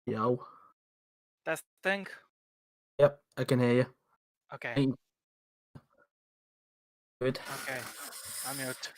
Yo. Testing. Yep, I can hear you. Okay. Ain't good. Okay. Unmute.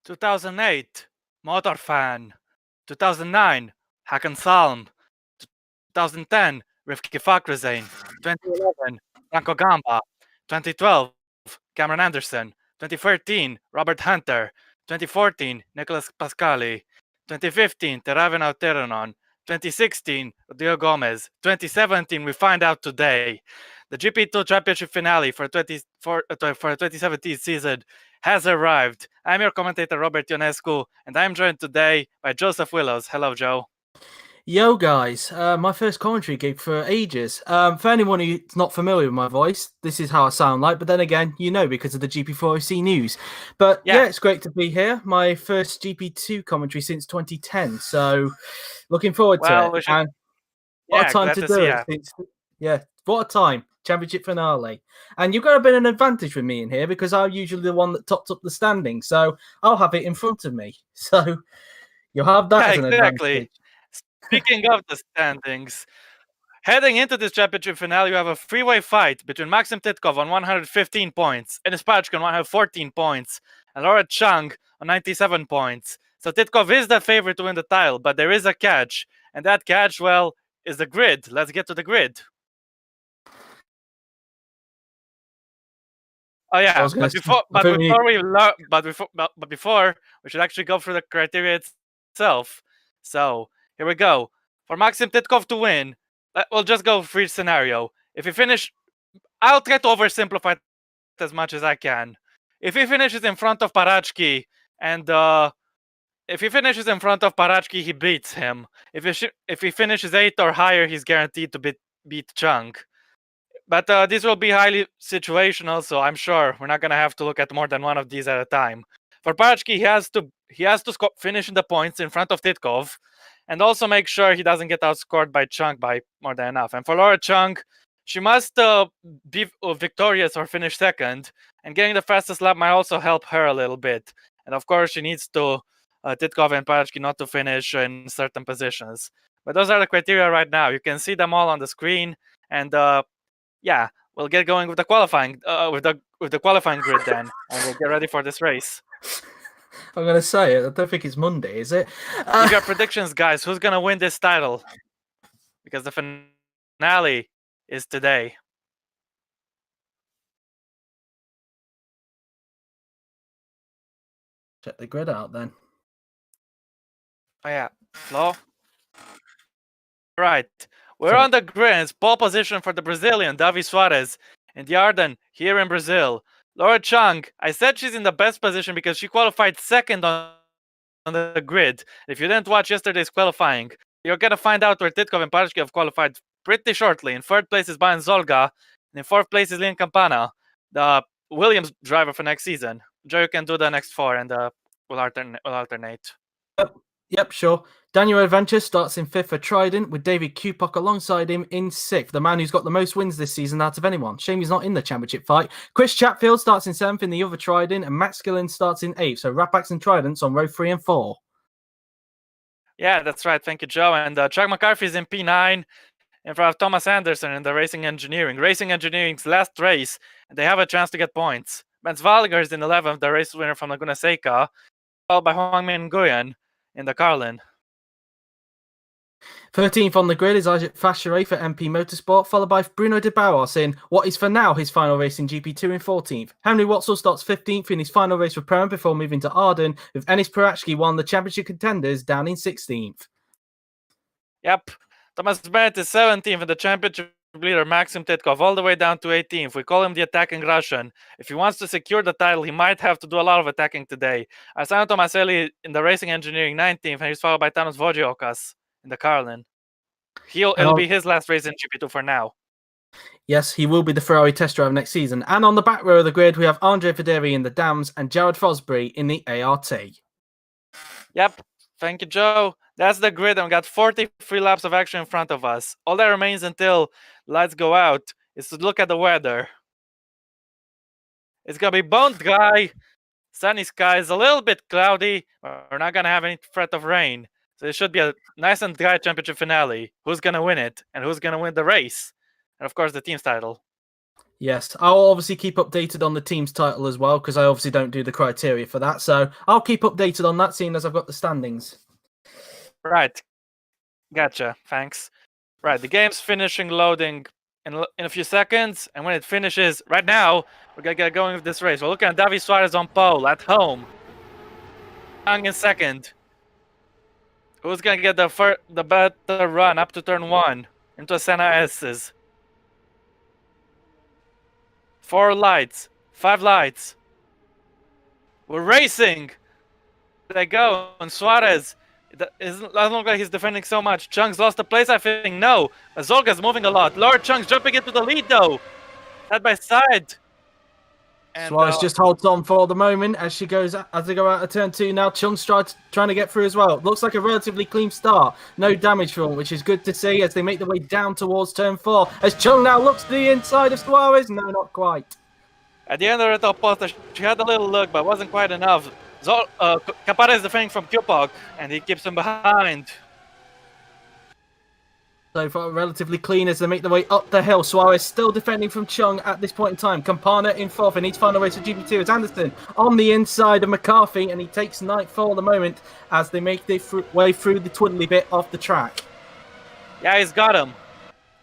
"2008, Motor Fan. 2009, Hakan Salm. 2010, Rifki Fakhrizadeh. 2011, Franco Gamba. 2012, Cameron Anderson. 2013, Robert Hunter. 2014, Nicolas Pascali. 2015, Teraven Alteronon. 2016, Rodrigo Gomez. 2017, we find out today. The GP2 Championship finale for 2017 season has arrived. I'm your commentator, Robert Ionescu, and I'm joined today by Joseph Willows. Hello, Joe. Yo, guys. My first commentary gig for ages. For anyone who's not familiar with my voice, this is how I sound like. But then again, you know, because of the GP4 news. But yeah, it's great to be here. My first GP2 commentary since 2010. So looking forward to it. And what a time glad to to do see it. What a time. Championship finale. And you've got a bit of an advantage with me in here because I'm usually the one that tops up the standing. So I'll have it in front of me. So you'll have that as an advantage. Speaking of the standings, heading into this championship finale, you have a three-way fight between Maxim Titkov on 115 points, Enis Pachka on 114 points, and Laura Chung on 97 points. So Titkov is the favorite to win the title, but there is a catch, and that catch, well, is the grid. Let's get to the grid. Oh yeah, but before we should actually go through the criteria itself. So here we go. For Maxim Titkov to win, we'll just go for each scenario. If he finish, I'll try to oversimplify it as much as I can. If he finishes in front of Parachki, and if he finishes in front of Parachki, he beats him. If he finishes 8th or higher, he's guaranteed to beat Chung. But these will be highly situational, so I'm sure we're not gonna have to look at more than one of these at a time. For Parachki, he has to finish in the points in front of Titkov, and also make sure he doesn't get outscored by Chung by more than enough. And for Laura Chung, she must be victorious or finish second, and getting the fastest lap might also help her a little bit. And of course, she needs to Titkov and Parachki not to finish in certain positions. But those are the criteria right now. You can see them all on the screen, and yeah, we'll get going with the qualifying with the qualifying grid then, and we'll get ready for this race. I'm gonna say it. I don't think it's Monday, is it? Give your predictions, guys. Who's gonna win this title? Because the finale is today. Check the grid out then. Oh yeah, Flo. Right, we're on the grid. Pole position for the Brazilian Davi Suarez in the Arden here in Brazil. Laura Chung, I said she's in the best position because she qualified second on the grid. If you didn't watch yesterday's qualifying, you're gonna find out where Titkov and Parashki have qualified pretty shortly. In third place is Bayan Zolga, and in fourth place is Lynn Campana, the Williams driver for next season. Joe, you can do the next four, and we'll alternate. Yep, sure. Daniel Adventure starts in 5th for Trident, with David Kupok alongside him in 6th, the man who's got the most wins this season out of anyone. Shame he's not in the championship fight. Chris Chatfield starts in 7th in the other Trident, and Max Gillen starts in 8th. So Rapax and Tridents on row 3 and 4. Yeah, that's right. Thank you, Joe. And Chuck McCarthy's in P9 in front of Thomas Anderson in the Racing Engineering. Racing Engineering's last race, and they have a chance to get points. Benz Valger is in 11th, the race winner from Laguna Seca, followed by Huang Min Nguyen in the Carlin. 13th on the grid is Isaac Facheret for MP Motorsport, followed by Bruno de Barros in what is for now his final race in GP2 in 14th. Henry Watzel starts 15th in his final race for Prem before moving to Arden, with Enis Parachki won the championship contenders down in 16th. Yep. Thomas Bennett is 17th and the championship leader Maxim Titkov all the way down to 18th. We call him the attacking Russian. If he wants to secure the title, he might have to do a lot of attacking today. Arsano Tomaselli in the Racing Engineering 19th, and he's followed by Thanos Wojciokas in the Carlin. It'll be his last race in GP2 for now. Yes, he will be the Ferrari test driver next season. And on the back row of the grid, we have Andre Federi in the Dams and Jared Fosbury in the ART. Yep. Thank you, Joe. That's the grid, and we got 43 laps of action in front of us. All that remains until lights go out is to look at the weather. It's going to be bone dry, sunny skies, a little bit cloudy. We're not going to have any threat of rain. So it should be a nice and dry championship finale. Who's going to win it, and who's going to win the race? And, of course, the team's title. Yes, I'll obviously keep updated on the team's title as well, because I obviously don't do the criteria for that. So I'll keep updated on that, seeing as I've got the standings. Right. Gotcha. Thanks. Right. The game's finishing loading in a few seconds. And when it finishes, right now, we're going to get going with this race. We're looking at Davi Suarez on pole at home. Young in second. Who's going to get the better run up to turn 1 into Senna S's? 4 lights. 5 lights. We're racing. There they go. And Suarez. It doesn't look like he's defending so much. Chung's lost the place, I think. No. Zolga's moving a lot. Lord Chung's jumping into the lead, though. Side by side. And, Suarez just holds on for the moment as they go out of turn 2 now. Chung's trying to get through as well. Looks like a relatively clean start. No damage for him, which is good to see as they make their way down towards turn 4. As Chung now looks to the inside of Suarez. No, not quite. At the end of the top poster, she had a little look, but wasn't quite enough. Capara is defending from Kupok, and he keeps him behind. So far, relatively clean as they make their way up the hill. Suarez still defending from Chung at this point in time. Campana in 4th in each final race of GP2 is Anderson on the inside of McCarthy, and he takes 9th for the moment as they make their way through the twiddly bit off the track. Yeah, he's got him.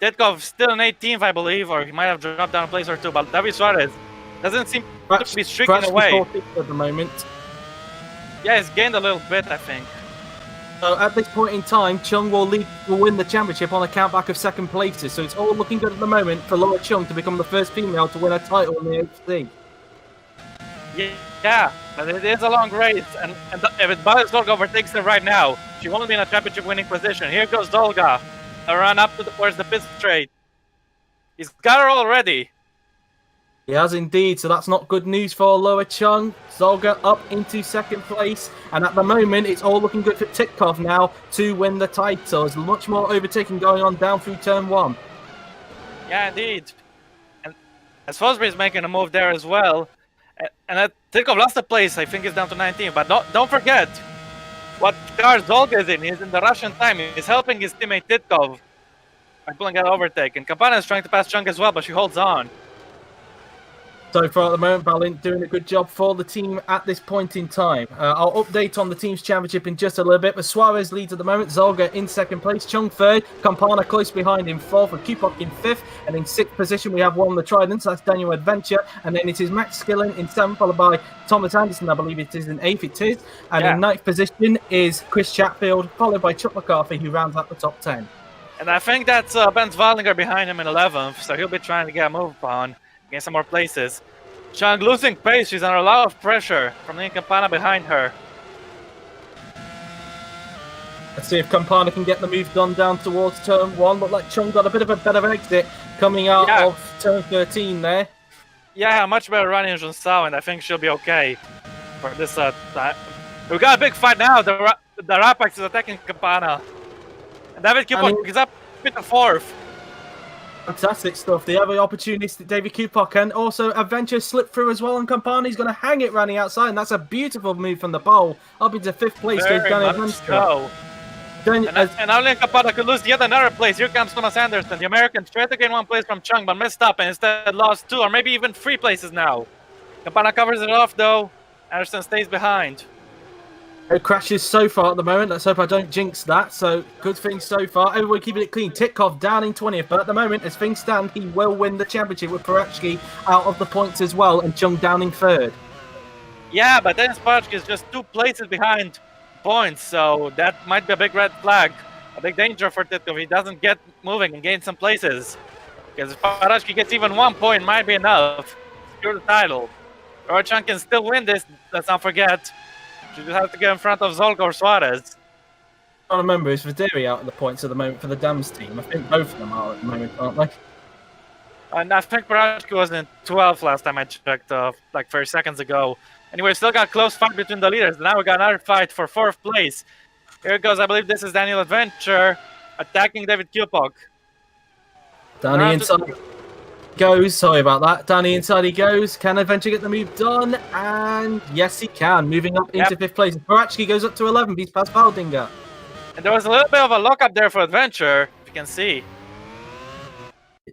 Titkov still in 18th, I believe, or he might have dropped down a place or two, but David Suarez doesn't seem to be streaking away. At the moment. Yeah, he's gained a little bit, I think. So at this point in time, Chung will win the championship on a countback of second places. So it's all looking good at the moment for Laura Chung to become the first female to win a title in the HC. Yeah, but it is a long race, and if Zolga overtakes her right now, she won't be in a championship winning position. Here goes Zolga, a run up towards the pit straight. He's got her already. He has indeed, so that's not good news for Laura Chung. Zolga up into second place, and at the moment it's all looking good for Titkov now to win the title. There's much more overtaking going on down through turn 1. Yeah, indeed. And as Fosbury is making a move there as well, and Titkov lost the place, I think he's down to 19, but don't forget what car Zolga is in. He's in the Russian time. He's helping his teammate Titkov by pulling that overtake, and Campana is trying to pass Chung as well, but she holds on. So far at the moment, Balint doing a good job for the team at this point in time. I'll update on the team's championship in just a little bit, but Suarez leads at the moment. Zolga in second place, Chung third, Campana close behind in fourth, with Kupok in fifth, and in sixth position we have one of the Tridents, that's Daniel Adventure, and then it is Max Skillen in seventh, followed by Thomas Anderson, I believe it is in eighth, and in ninth position is Chris Chatfield, followed by Chuck McCarthy, who rounds out the top 10. And I think that's Ben Zwalinger behind him in 11th, so he'll be trying to get a move on, gain some more places. Chung losing pace, she's under a lot of pressure from Lynn Campana behind her. Let's see if Campana can get the move done down towards turn 1. Look like Chung got a bit of a better exit coming out of turn 13 there. Yeah, much better running than Sao, and I think she'll be okay for this time. We got a big fight now. The Rapax is attacking Campana. And David Kupok is up in the fourth. Fantastic stuff. The ever opportunistic David Kupok, and also Adventure slipped through as well, and Campani's going to hang it running outside, and that's a beautiful move from the pole. Up into fifth place goes Danny Adventure. And now Lynn Campana could lose yet another place. Here comes Thomas Anderson. The American tried to gain 1 place from Chung, but messed up and instead lost 2 or maybe even 3 places now. Campana covers it off though. Anderson stays behind. It crashes so far at the moment. Let's hope I don't jinx that. So, good things so far. Everyone keeping it clean. Titkov down in 20th. But at the moment, as things stand, he will win the championship with Parachki out of the points as well, and Chung down in 3rd. Yeah, but Dennis Parachki is just 2 places behind points. So, that might be a big red flag. A big danger for Titkov. He doesn't get moving and gain some places. Because if Parachki gets even 1 point, might be enough to secure the title. Or Chung can still win this, let's not forget. You just have to get in front of Zolga or Suarez. I remember, is Videri out at the points at the moment for the Dams team? I think both of them are at the moment, aren't they? And I think Parachki was in 12th last time I checked, like 30 seconds ago. Anyway, still got a close fight between the leaders. Now we got another fight for 4th place. Here it goes. I believe this is Daniel Adventure attacking David Kupok. Danny inside goes. Sorry about that. Danny inside he goes. Can Adventure get the move done? And yes, he can. Moving up into 5th place. Parachki goes up to 11th. He's past Valdinger. And there was a little bit of a lock-up there for Adventure, if you can see.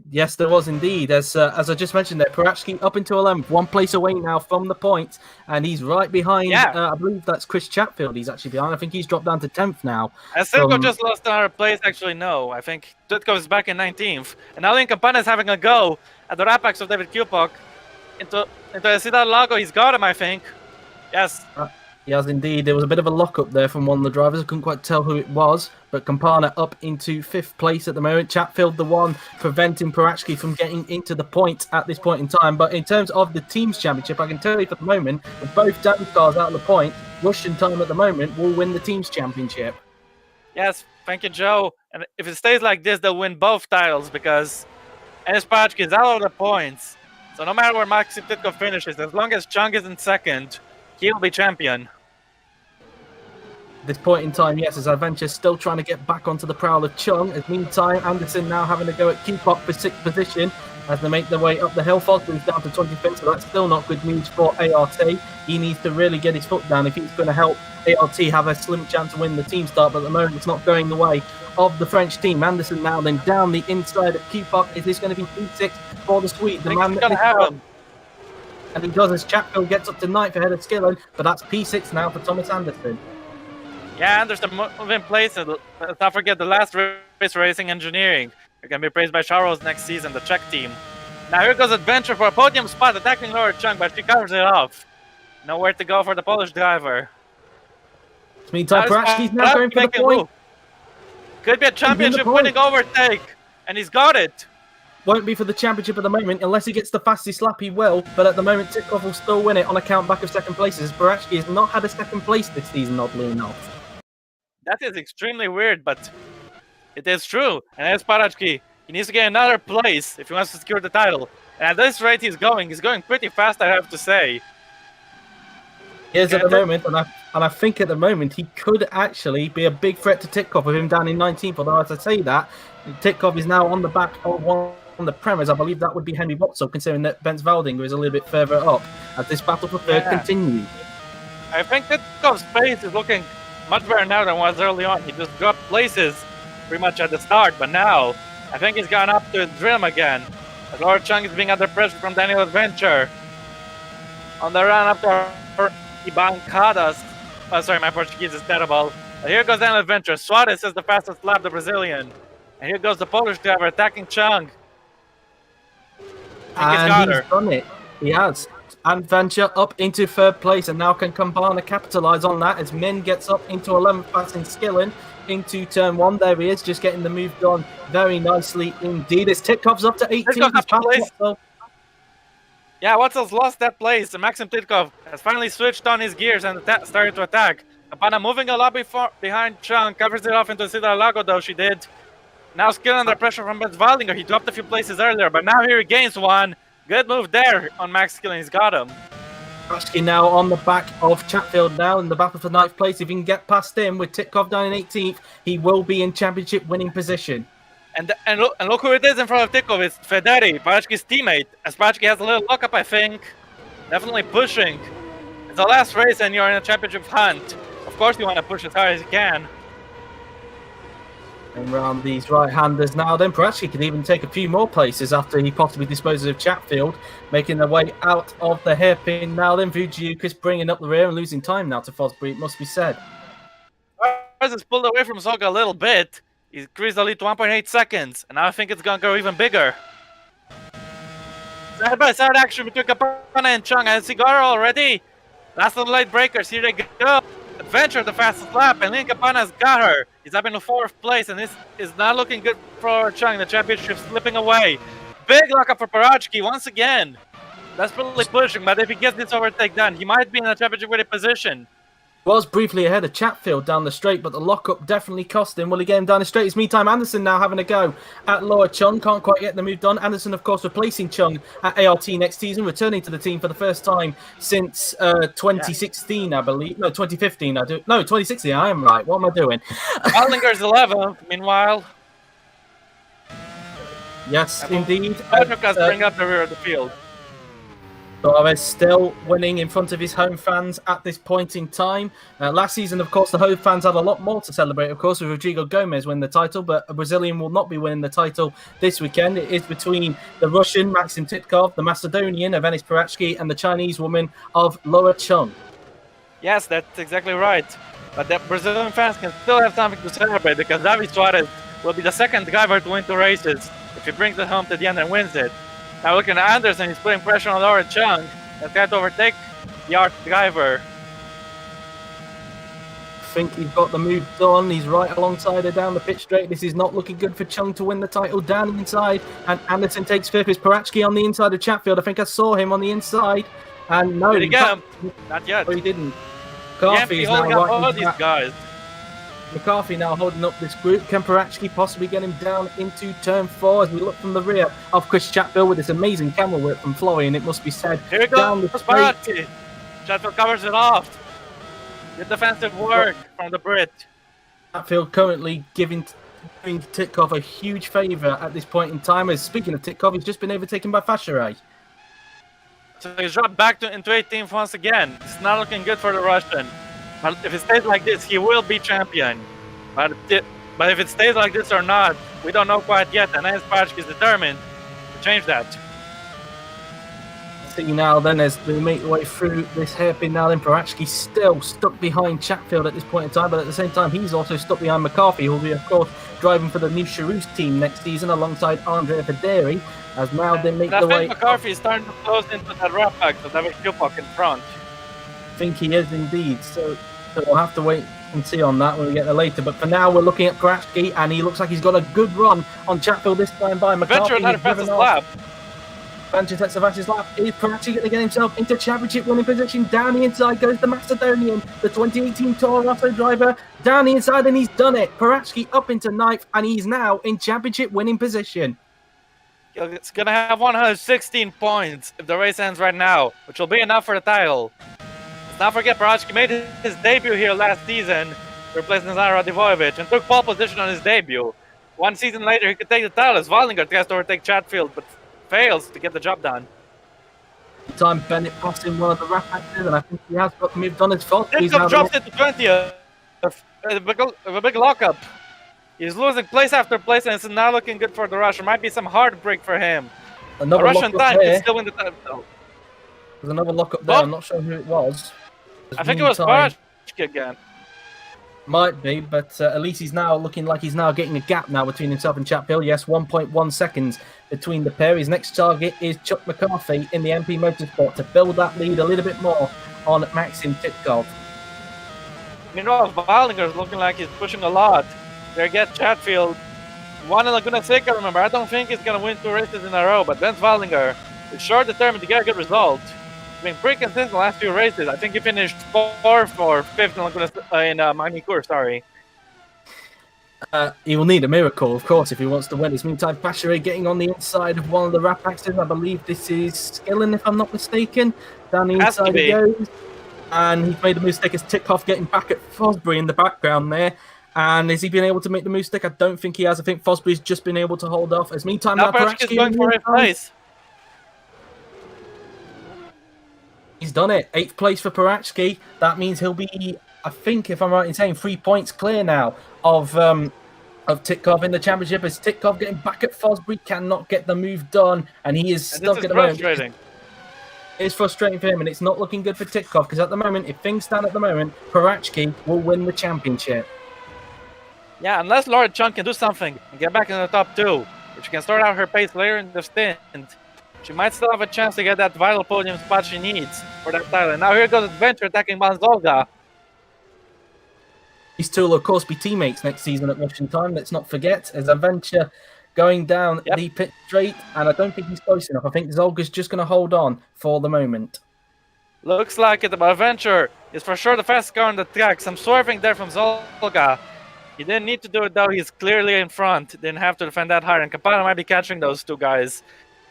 Yes, there was indeed. As I just mentioned there, Parachki up into 11th. 1 place away now from the points. And he's right behind, I believe that's Chris Chatfield he's actually behind. I think he's dropped down to 10th now. And Silko just lost another place. Actually, no. I think Tutko is back in 19th. And now Lynn Campana is having a go at the Rapax of David Kupok. Into Ciudad Lago. He's got him, I think. Yes. Yes, indeed. There was a bit of a lock-up there from one of the drivers. I couldn't quite tell who it was. But Campana up into 5th place at the moment. Chatfield the one preventing Parachki from getting into the points at this point in time. But in terms of the team's championship, I can tell you for the moment, with both damage cars out of the point, Russian time at the moment will win the team's championship. Yes, thank you, Joe. And if it stays like this, they'll win both titles because Enes Parachki is out of the points. So no matter where Maxim Titkov finishes, as long as Chung is in 2nd, he'll be champion. This point in time, yes, as Adventure still trying to get back onto the prowl of Chung. As meantime, Anderson now having to go at Kupok for 6th position as they make their way up the hill. Fosbury's down to 25th, so that's still not good news for ART. He needs to really get his foot down if he's going to help ART have a slim chance to win the team start, but at the moment it's not going the way of the French team. Anderson now then down the inside of Kupok. Is this going to be P6 for the Swede? The man that have him. And he does as Chatfield gets up to 9th ahead of Skillen, but that's P6 now for Thomas Anderson. Yeah, Anderson moving place. Let's not forget the last race Racing Engineering. They're going to be praised by Charles next season, the Czech team. Now here goes Adventure for a podium spot, attacking Laura Chung, but she covers it off. Nowhere to go for the Polish driver. Meantime, Parachki's now going for the point. Could be a championship winning overtake, and he's got it. Won't be for the championship at the moment, unless he gets the fastest lap, he will. But at the moment, Titkov will still win it on account back of 2nd places. Parachki has not had a 2nd place this season, oddly enough. That is extremely weird, but it is true. And as Parachki, he needs to get another place if he wants to secure the title. And at this rate he's going pretty fast, I have to say. He is at the moment, and I think at the moment he could actually be a big threat to Titkov with him down in 19th. Although, as I say that, Titkov is now on the back of one on the premise. I believe that would be Henry Botso, considering that Benz Valdinger is a little bit further up as this battle for 3rd continues. I think Titkov's pace is looking much better now than it was early on. He just dropped places pretty much at the start, but now I think he's gone up to his rhythm again. As Laura Chung is being under pressure from Daniel Adventure. on the run up to Ibancadas. Oh, sorry, my Portuguese is terrible. Here goes an adventure. Suarez is the fastest lap, the Brazilian. And here goes the Polish driver attacking Chung. And he's done it. He has. Adventure up into third place, and now can Campana capitalise on that as Min gets up into 11th, passing Skillen into turn 1. There he is, just getting the move done very nicely indeed. As Titkov's up to 18th. Yeah, Watsel's lost that place. Maxim Titkov has finally switched on his gears and started to attack. Campana moving a lot behind Chung, covers it off into Cidra Lago, though she did. Now Skillen under pressure from Valdinger. He dropped a few places earlier, but now he regains one. Good move there on Max Skillen. He's got him. Ashki now on the back of Chatfield now in the battle for 9th place. If he can get past him with Titkov down in 18th, he will be in championship winning position. And look who it is in front of Titkov. It's Federi, Parachki's teammate. As Parachki has a little lockup, I think. Definitely pushing. It's the last race and you're in a championship hunt. Of course you want to push as hard as you can. And around these right-handers now, then Parachki can even take a few more places after he possibly disposes of Chatfield, making their way out of the hairpin now. Then Vujiukas bringing up the rear and losing time now to Fosbury, it must be said. Has pulled away from Soga a little bit. He's increased the lead to 1.8 seconds, and now I think it's going to go even bigger. Side-by-side action between Campana and Chung. Has he got her already? Last of the late breakers, here they go. Adventure the fastest lap, and Lin Campana's got her. He's up in the 4th place, and this is not looking good for Chung. The championship slipping away. Big lockup for Parachki once again. Desperately pushing, but if he gets this overtake done, he might be in a championship winning position. Was briefly ahead of Chatfield down the straight, but the lockup definitely cost him. Will he get him down the straight? It's meantime Anderson now having a go at Laura Chung. Can't quite get the move done. Anderson, of course, replacing Chung at ART next season, returning to the team for the first time since 2016, I believe. No, 2015. No, 2016. I am right. What am I doing? Ballinger's 11th, meanwhile. Yes, indeed. Petrukas bring up the rear of the field. Suarez still winning in front of his home fans at this point in time. Last season, of course, the home fans had a lot more to celebrate, of course, with Rodrigo Gomez winning the title, but a Brazilian will not be winning the title this weekend. It is between the Russian, Maxim Titkov, the Macedonian, Avenis Parachki, and the Chinese woman of Laura Chung. Yes, that's exactly right. But the Brazilian fans can still have something to celebrate because David Suarez will be the second driver to win 2 races if he brings it home to the end and wins it. Now looking at Anderson, he's putting pressure on Laura Chung. He's got to overtake the art driver. I think he's got the move done. He's right alongside her down the pit straight. This is not looking good for Chung to win the title. Down inside, and Anderson takes 5th. It's Parachki on the inside of Chatfield. I think I saw him on the inside. And no, did he get him? Not yet. Oh, he didn't. McCarthy is now right all these guys. McCarthy now holding up this group. Can Parachki possibly get him down into turn 4 as we look from the rear of Chris Chatfield with this amazing camera work from Florian, it must be said. Here we go, Parachki. Chatfield covers it off. Good defensive work from the Brit. Chatfield currently giving Titkov a huge favour at this point in time. As speaking of Titkov, he's just been overtaken by Fasheray. So he's dropped back into 18th once again. It's not looking good for the Russian. But if it stays like this, he will be champion. But if it stays like this or not, we don't know quite yet. And Hans Parachki is determined to change that. See now then as we make our way through this hairpin now, then Parachki still stuck behind Chatfield at this point in time, but at the same time he's also stuck behind McCarthy, who will be of course driving for the new Charouz team next season alongside Andrea Federi, as now they make the way. I think McCarthy is starting to close into that wrap back, so David Kupok in front. I think he is indeed, so we'll have to wait and see on that when we get there later. But for now, we're looking at Parachki, and he looks like he's got a good run on Chatfield this time by McCarthy. Venture not a fastest lap. Venture takes the fastest lap. Is Parachki going to get himself into championship winning position? Down the inside goes the Macedonian, the 2018 Toro Rosso driver. Down the inside, and he's done it. Parachki up into 9th, and he's now in championship winning position. It's going to have 116 points if the race ends right now, which will be enough for the title. Let's not forget, Parachki made his debut here last season, replacing Zara Radivojevic, and took pole position on his debut. 1 season later, he could take the title as Vallinger tries to overtake Chatfield, but fails to get the job done. Time Bennett passing one of the rap actors, and I think he has got the move done his fault. He's dropped it to 20th. A big lockup. He's losing place after place, and it's not looking good for the Russian. Might be some heartbreak for him. Another Russian time can still win the title. There's another lockup there. I'm not sure who it was. I think it was Barashki again. Might be, but at least he's now looking like he's now getting a gap now between himself and Chatfield. Yes, 1.1 seconds between the pair. His next target is Chuck McCarthy in the MP Motorsport to build that lead a little bit more on Maxim Titkov. Meanwhile, Wallinger's looking like he's pushing a lot. They get Chatfield. One in Laguna Seca, remember. I don't think he's going to win 2 races in a row, but Vince Wallinger is sure determined to get a good result. He's been pretty consistent the last few races. I think he finished 4th or 5th in Miami Course, sorry. He will need a miracle, of course, if he wants to win. His meantime, Bashir getting on the inside of one of the Rapaxes. I believe this is Skillen, if I'm not mistaken. Down the inside he goes. And he's made the mistake as Titkov getting back at Fosbury in the background there. And has he been able to make the move stick? I don't think he has. I think Fosbury's just been able to hold off. As meantime, now Parachki is going for 8th place. He's done it. 8th place for Parachki. That means he'll be, I think, if I'm right in saying, 3 points clear now of Titkov in the championship. As Titkov getting back at Fosbury, cannot get the move done, and he is stuck at the moment. It's frustrating for him, and it's not looking good for Titkov because at the moment, if things stand at the moment, Parachki will win the championship. Yeah, unless Laura Chung can do something and get back in the top 2, if she can start out her pace later in the stint, she might still have a chance to get that vital podium spot she needs for that title. And now here goes Adventure attacking Banzolga. These two will, of course, be teammates next season at Russian time. Let's not forget, as Adventure going down the pit straight, and I don't think he's close enough. I think Zolga's just going to hold on for the moment. Looks like it, but Adventure is for sure the fastest car on the track. Some swerving there from Zolga. He didn't need to do it, though. He's clearly in front. Didn't have to defend that hard. And Campana might be catching those two guys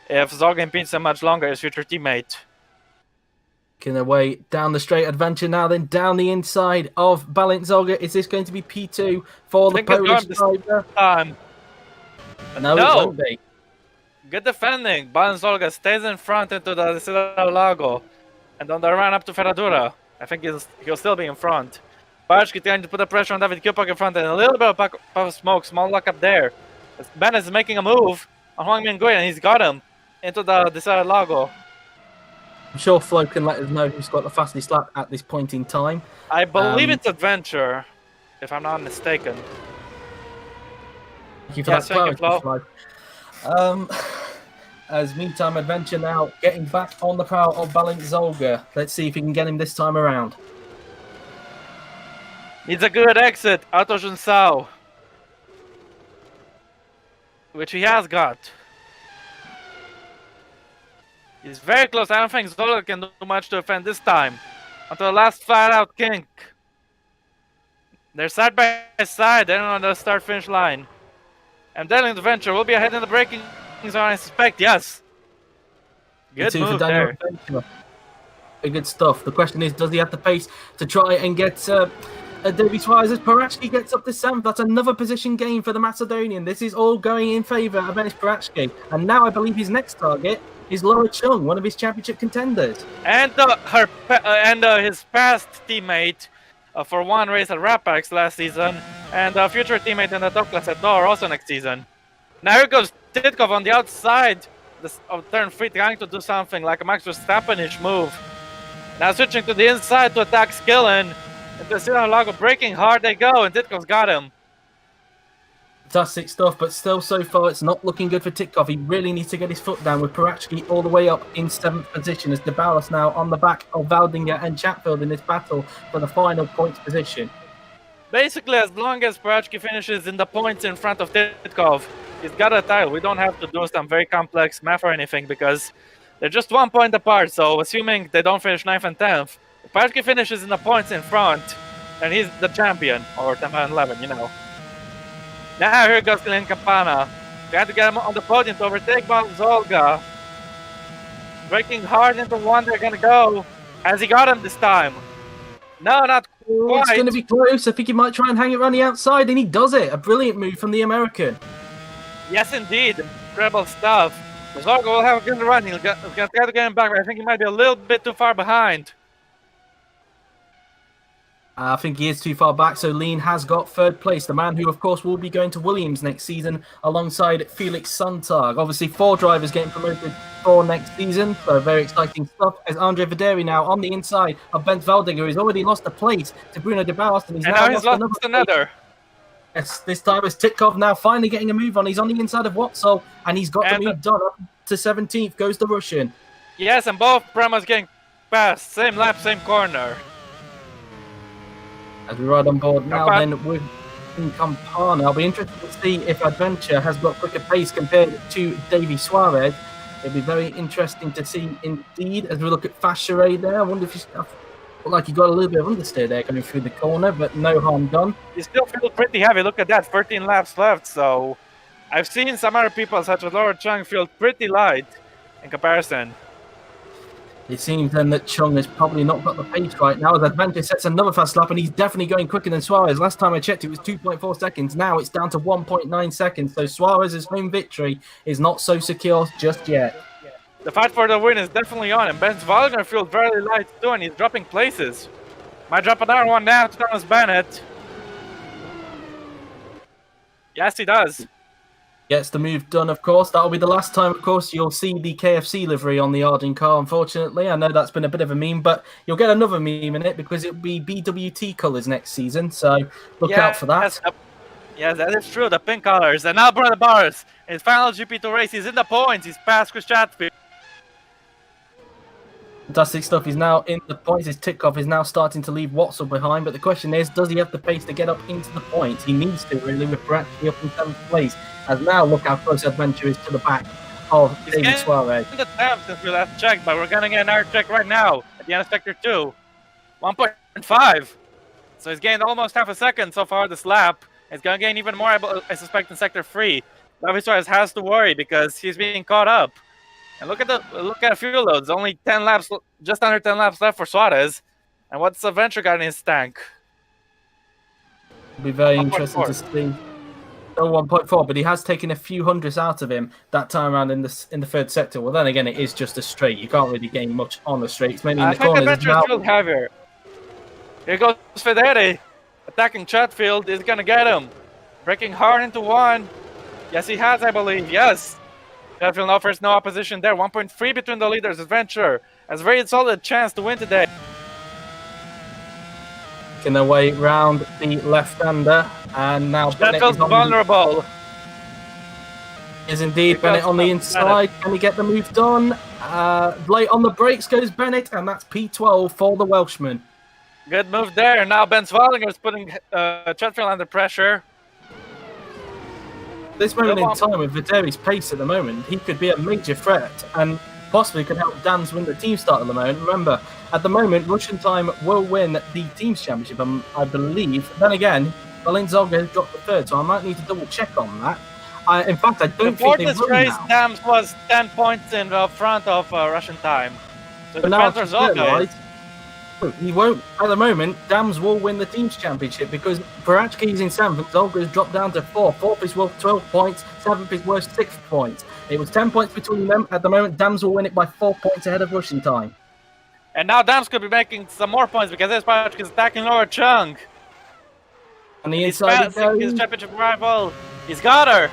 if Zolga impedes him much longer, his future teammate. Making their way down the straight. Adventure now, then down the inside of Balint Zolga. Is this going to be P2 for the Polish driver? No, it won't be. Good defending. Balint Zolga stays in front into the Ciudad Lago. And on the run up to Ferradura, I think he'll still be in front. Barashki trying to put the pressure on David Kupok in front, and a little bit of puff of smoke, small lock up there. Ben is making a move on Huang Mingui, and he's got him into the Ciudad Lago. I'm sure Flo can let us know who's got the fastest lap at this point in time. I believe it's Adventure, if I'm not mistaken. Thank you for that clarity, Flo. As meantime, Adventure now getting back on the power of Balint Zolga. Let's see if he can get him this time around. Needs a good exit out of Junsao, which he has got. He's very close. I don't think Zolga can do much to defend this time. Until the last flat-out kink. They're side by side. They're on the start-finish line. And then Adventure will be ahead in the braking zone, I suspect. Yes. Good move there. Very good stuff. The question is, does he have the pace to try and get Davy Suarez as Parachki gets up to 7th? That's another position gain for the Macedonian. This is all going in favour of Enis Parachki. And now I believe his next target is Laura Chung, one of his championship contenders. And his past teammate for one race at Rapax last season, and a future teammate in the top class at Dor also next season. Now here goes Titkov on the outside of turn 3, trying to do something like a Max Verstappen-ish move. Now switching to the inside to attack Skillen. Into Ciudad Lago, breaking hard they go, and Titkov's got him. Fantastic stuff, but still so far it's not looking good for Titkov. He really needs to get his foot down with Parachki all the way up in 7th position as Debalos now on the back of Valdinger and Chatfield in this battle for the final points position. Basically, as long as Parachki finishes in the points in front of Titkov, he's got a title. We don't have to do some very complex math or anything because they're just 1 point apart, so assuming they don't finish 9th and 10th, if Parachki finishes in the points in front, and he's the champion, or 10 and 11, you know. Now here goes Glenn Campana. Trying to get him on the podium to overtake Zolga. Breaking hard into one, they're gonna go. Has he got him this time? No, not quite. It's gonna be close. I think he might try and hang it around the outside, and he does it. A brilliant move from the American. Yes, indeed. Incredible stuff. Zolga will have a good run. He'll try to get him back, but I think he might be a little bit too far behind. I think he is too far back, so Lean has got third place. The man who, of course, will be going to Williams next season alongside Felix Sontag. Obviously, 4 drivers getting promoted for next season, so very exciting stuff. As Andre Videri now on the inside of Bent Valdinger, who's already lost a place to Bruno de Baus, and now he's lost another. Yes, this time it's Titkov now finally getting a move on. He's on the inside of Watsol, and he's got the move done. Up to 17th goes the Russian. Yes, and both Prama's getting past. Same lap, same corner. As we ride on board now, then with Campana, I'll be interested to see if Adventure has got quicker pace compared to Davy Suarez. It'll be very interesting to see indeed as we look at Fashere there. I wonder if he's like he got a little bit of understeer there going through the corner, but no harm done. He still feels pretty heavy. Look at that, 13 laps left. So I've seen some other people, such as Laura Chung, feel pretty light in comparison. It seems then that Chung has probably not got the pace right now as Adventure sets another fast lap, and he's definitely going quicker than Suarez. Last time I checked, it was 2.4 seconds. Now it's down to 1.9 seconds. So Suarez's home victory is not so secure just yet. The fight for the win is definitely on, and Bent Valdinger feels very light too, and he's dropping places. Might drop another one now to Thomas Bennett. Yes, he does. Gets the move done, of course. That'll be the last time, of course, you'll see the KFC livery on the Arden car, unfortunately. I know that's been a bit of a meme, but you'll get another meme in it because it'll be BWT colours next season, so look out for that. Yes, that is true, the pink colours. And now Bruno Bars, in his final GP2 race, he's in the points. He's past Chris Chatfield. Fantastic stuff. He's now in the points. His Titkov is now starting to leave Watsel behind, but the question is, does he have the pace to get up into the points? He needs to, really, with Baracchi up in 7th place. As now, look how close Adventure is to the back of David Suarez. The time since we last checked, but we're going to get another check right now at the end of Sector 2. 1.5. So he's gained almost half a second so far this lap. He's going to gain even more, I suspect, in Sector 3. David Suarez has to worry because he's being caught up. And look at fuel loads. Only 10 laps, just under 10 laps left for Suarez. And what's Adventure got in his tank? It'll be very interesting to see. Oh, 1.4, but he has taken a few hundredths out of him that time around in the 3rd sector. Well, then again, it is just a straight. You can't really gain much on the straight. It's mainly in the corners. Adventure is still heavier. Here goes Federi. Attacking Chatfield is going to get him. Breaking hard into one. Yes, he has, I believe. Yes. Chatfield offers no opposition there. 1.3 between the leaders. Adventure has a very solid chance to win today. Making their way round the left-hander, and now Bennett is vulnerable. Is indeed Bennett on the inside. Can he get the move done? Late on the brakes goes Bennett, and that's P12 for the Welshman. Good move there. Now Ben Svallinger is putting Chatfield under pressure. This moment in time with Videri's pace at the moment, he could be a major threat and possibly could help Dan's win the team start at the moment. Remember, at the moment, Russian Time will win the team's championship, I believe. Then again, Berlin Zolga has dropped the 3rd, so I might need to double check on that. In fact, I don't think they will now. Race, Dams was 10 points in front of Russian Time. So the now Zolga he won't, at the moment, Dams will win the team's championship because Barachki is in 7th and Zolga has dropped down to 4th. 4th is worth 12 points, 7th is worth 6 points. It was 10 points between them. At the moment, Dams will win it by 4 points ahead of Russian Time. And now Dams could be making some more points because this Barachki is attacking Laura Chung. On the inside, his championship rival. He's got her.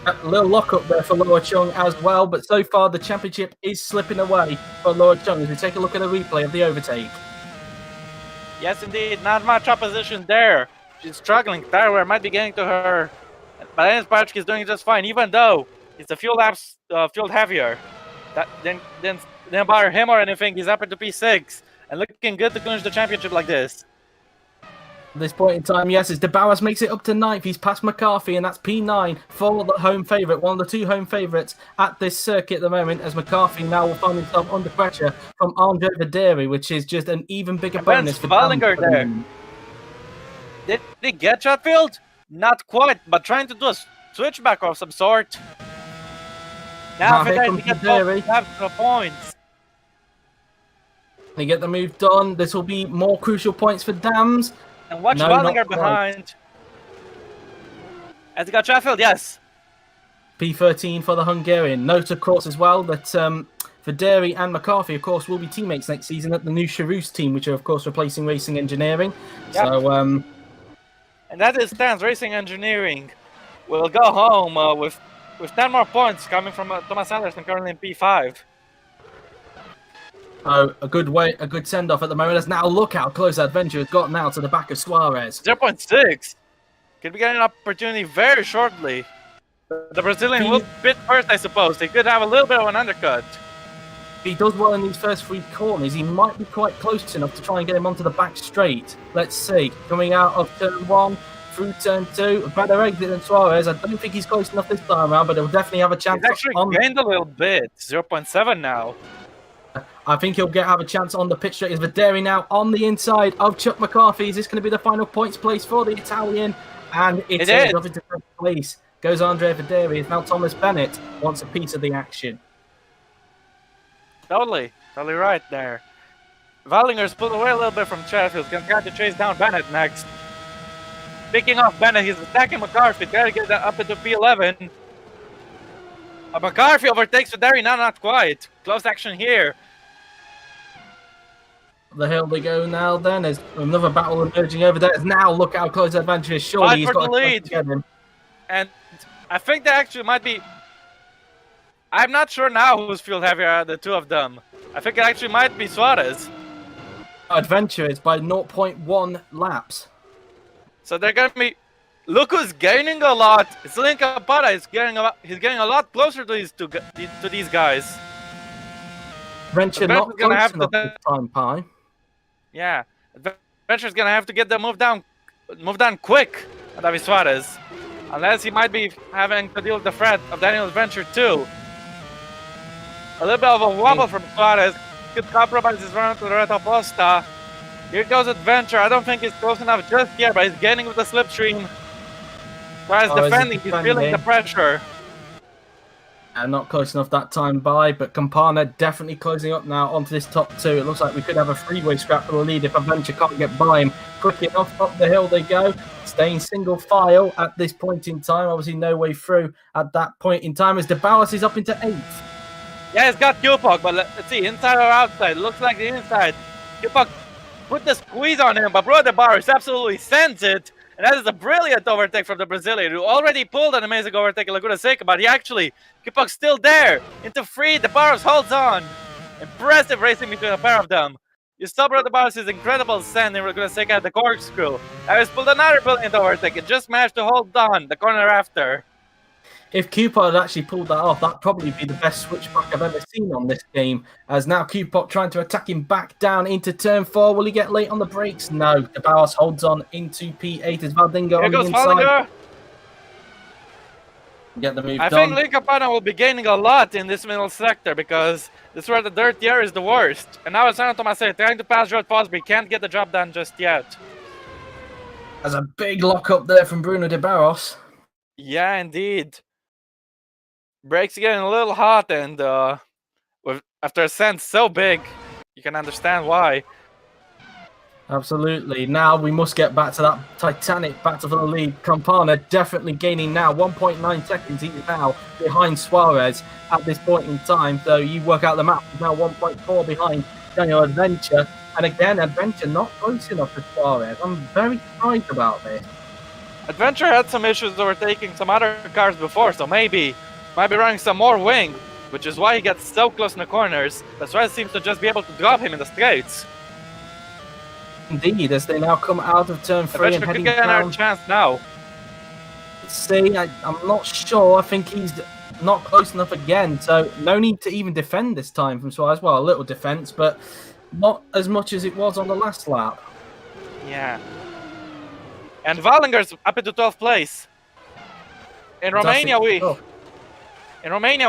A little lock up there for Laura Chung as well, but so far the championship is slipping away for Laura Chung as we take a look at the replay of the overtake. Yes, indeed, not much opposition there. She's struggling. Tyrware might be getting to her, but Dennis Barachki is doing just fine, even though it's a few laps fueled heavier. Then bother him or anything. He's up into P6 and looking good to clinch the championship like this. At this point in time, yes, as De Bowers makes it up to 9th. He's past McCarthy, and that's P9 for the home favourite, one of the 2 home favourites at this circuit at the moment, as McCarthy now will find himself under pressure from Andre Videri, which is just an even bigger bonus for Ballinger there. Did he get Chatfield? Not quite, but trying to do a switchback of some sort. Now Videri gets both points. They get the move done. This will be more crucial points for Dams. And watch Ballinger behind. Has he got Chatfield? Yes. P13 for the Hungarian. Note, of course, as well that Verderi and McCarthy, of course, will be teammates next season at the new Charouse team, which are, of course, replacing Racing Engineering. Yep. So, and that is stands. Racing Engineering will go home with 10 more points coming from Thomas Anderson, currently in P5. Oh, a good send-off at the moment. As now look how close Adventure has got now to the back of Suarez. 0.6. Could be getting an opportunity very shortly. The Brazilian will bid first, I suppose. He could have a little bit of an undercut. If he does well in these first 3 corners, he might be quite close enough to try and get him onto the back straight. Let's see. Coming out of turn 1, through turn 2, a better exit than Suarez. I don't think he's close enough this time around, but he'll definitely have a chance. He's actually gained a little bit. 0.7 now. I think he'll have a chance on the pit straight. Is Verderi now on the inside of Chuck McCarthy? Is this going to be the final points place for the Italian? And it is. Off into first place goes Andrea Verderi. Now Thomas Bennett wants a piece of the action. Totally right there. Wallinger's pulled away a little bit from Sheffield. Can try to chase down Bennett next. Picking off Bennett, he's attacking McCarthy. Trying to get that up into P11. McCarthy overtakes Verderi. Now not quite. Close action here. The hill they go now then. There's another battle emerging over there. Now look how close Adventure is. Surely he's got the lead. To get him. And I think that actually might be... I'm not sure now who's fuel heavier out of the two of them. I think it actually might be Suarez. Adventure is by 0.1 laps. So they're going to be... Look who's gaining a lot. It's Link Campana. He's getting a lot closer to these guys. Adventure not close enough this time, Pie. Yeah, Adventure's gonna have to get the move down quick at David Suarez, unless he might be having to deal with the threat of Daniel Adventure too. A little bit of a wobble from Suarez could compromise his run to the Red Posta. Here goes Adventure. I don't think he's close enough just yet, but he's gaining with the slipstream. Suarez defending. He's feeling the pressure. Not close enough that time by, but Campana definitely closing up now onto this top 2. It looks like we could have a 3-way scrap for the lead if Adventure can't get by him. Quick enough, up the hill they go, staying single file at this point in time. Obviously no way through at that point in time as De Bauers is up into 8th. Yeah, he's got Q-Puck, but let's see, inside or outside? Looks like the inside. Q-Puck put the squeeze on him, but Bro De Bauers absolutely sends it. And that is a brilliant overtake from the Brazilian, who already pulled an amazing overtake in Laguna Seca, but he actually, Q-Puck's still there. Into 3, De Bauers holds on. Impressive racing between the pair of them. You saw Bro De Bauers' incredible send in Laguna Seca at the corkscrew. Harris pulled another brilliant overtake and just managed to hold on the corner after. If Q-Puck had actually pulled that off, that'd probably be the best switchback I've ever seen on this game. As now Q-Puck trying to attack him back down into turn 4. Will he get late on the brakes? No. De Bauers holds on into P8 as Valdingo on the inside. Wallinger. Get the move I done. think Link Campana will be gaining a lot in this middle sector because this is where the dirt here is the worst. And now it's San Tomase trying to pass George Fosbury. Can't get the job done just yet. There's a big lock up there from Bruno De Barros. Yeah, indeed. Brakes getting a little hot, and after a send so big, you can understand why. Absolutely. Now we must get back to that titanic battle for the lead. Campana definitely gaining now 1.9 seconds. He's now behind Suarez at this point in time. So you work out the map. He's now 1.4 behind Daniel Adventure. And again, Adventure not close enough to Suarez. I'm very surprised about this. Adventure had some issues overtaking some other cars before, so maybe might be running some more wing, which is why he gets so close in the corners. That's why it seems to just be able to drop him in the straights. Indeed, as they now come out of turn 3 and heading get another chance now. See, I'm not sure. I think he's not close enough again, so no need to even defend this time from Suarez. Well, a little defense, but not as much as it was on the last lap. Yeah. And Wallinger's up into 12th place. In Romania,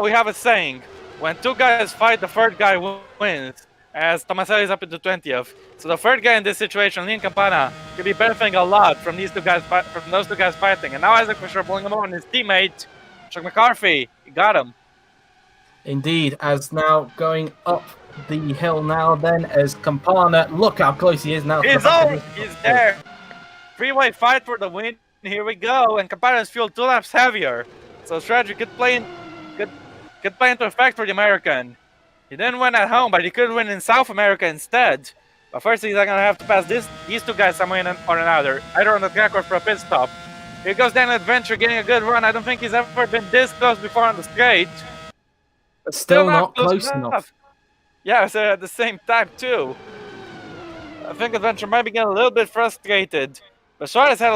we have a saying: when 2 guys fight, the 3rd guy wins. As Tomaselli is up into 20th, so the 3rd guy in this situation, Link Campana, could be benefiting a lot from those two guys fighting. And now Isaac Fisher pulling him on his teammate, Chuck McCarthy. He got him. Indeed, as now going up the hill now, then as Campana, look how close he is now. He's there. 3-way fight for the win. Here we go, and Campana is fueled 2 laps heavier. So strategy could play into effect for the American. He didn't win at home, but he could win in South America instead. But first, he's gonna have to pass these two guys some way or another, either on the track or for a pit stop. Here goes Daniel Adventure getting a good run. I don't think he's ever been this close before on the straight. But still not close enough. Yeah, so at the same time too. I think Adventure might be getting a little bit frustrated. But Suarez had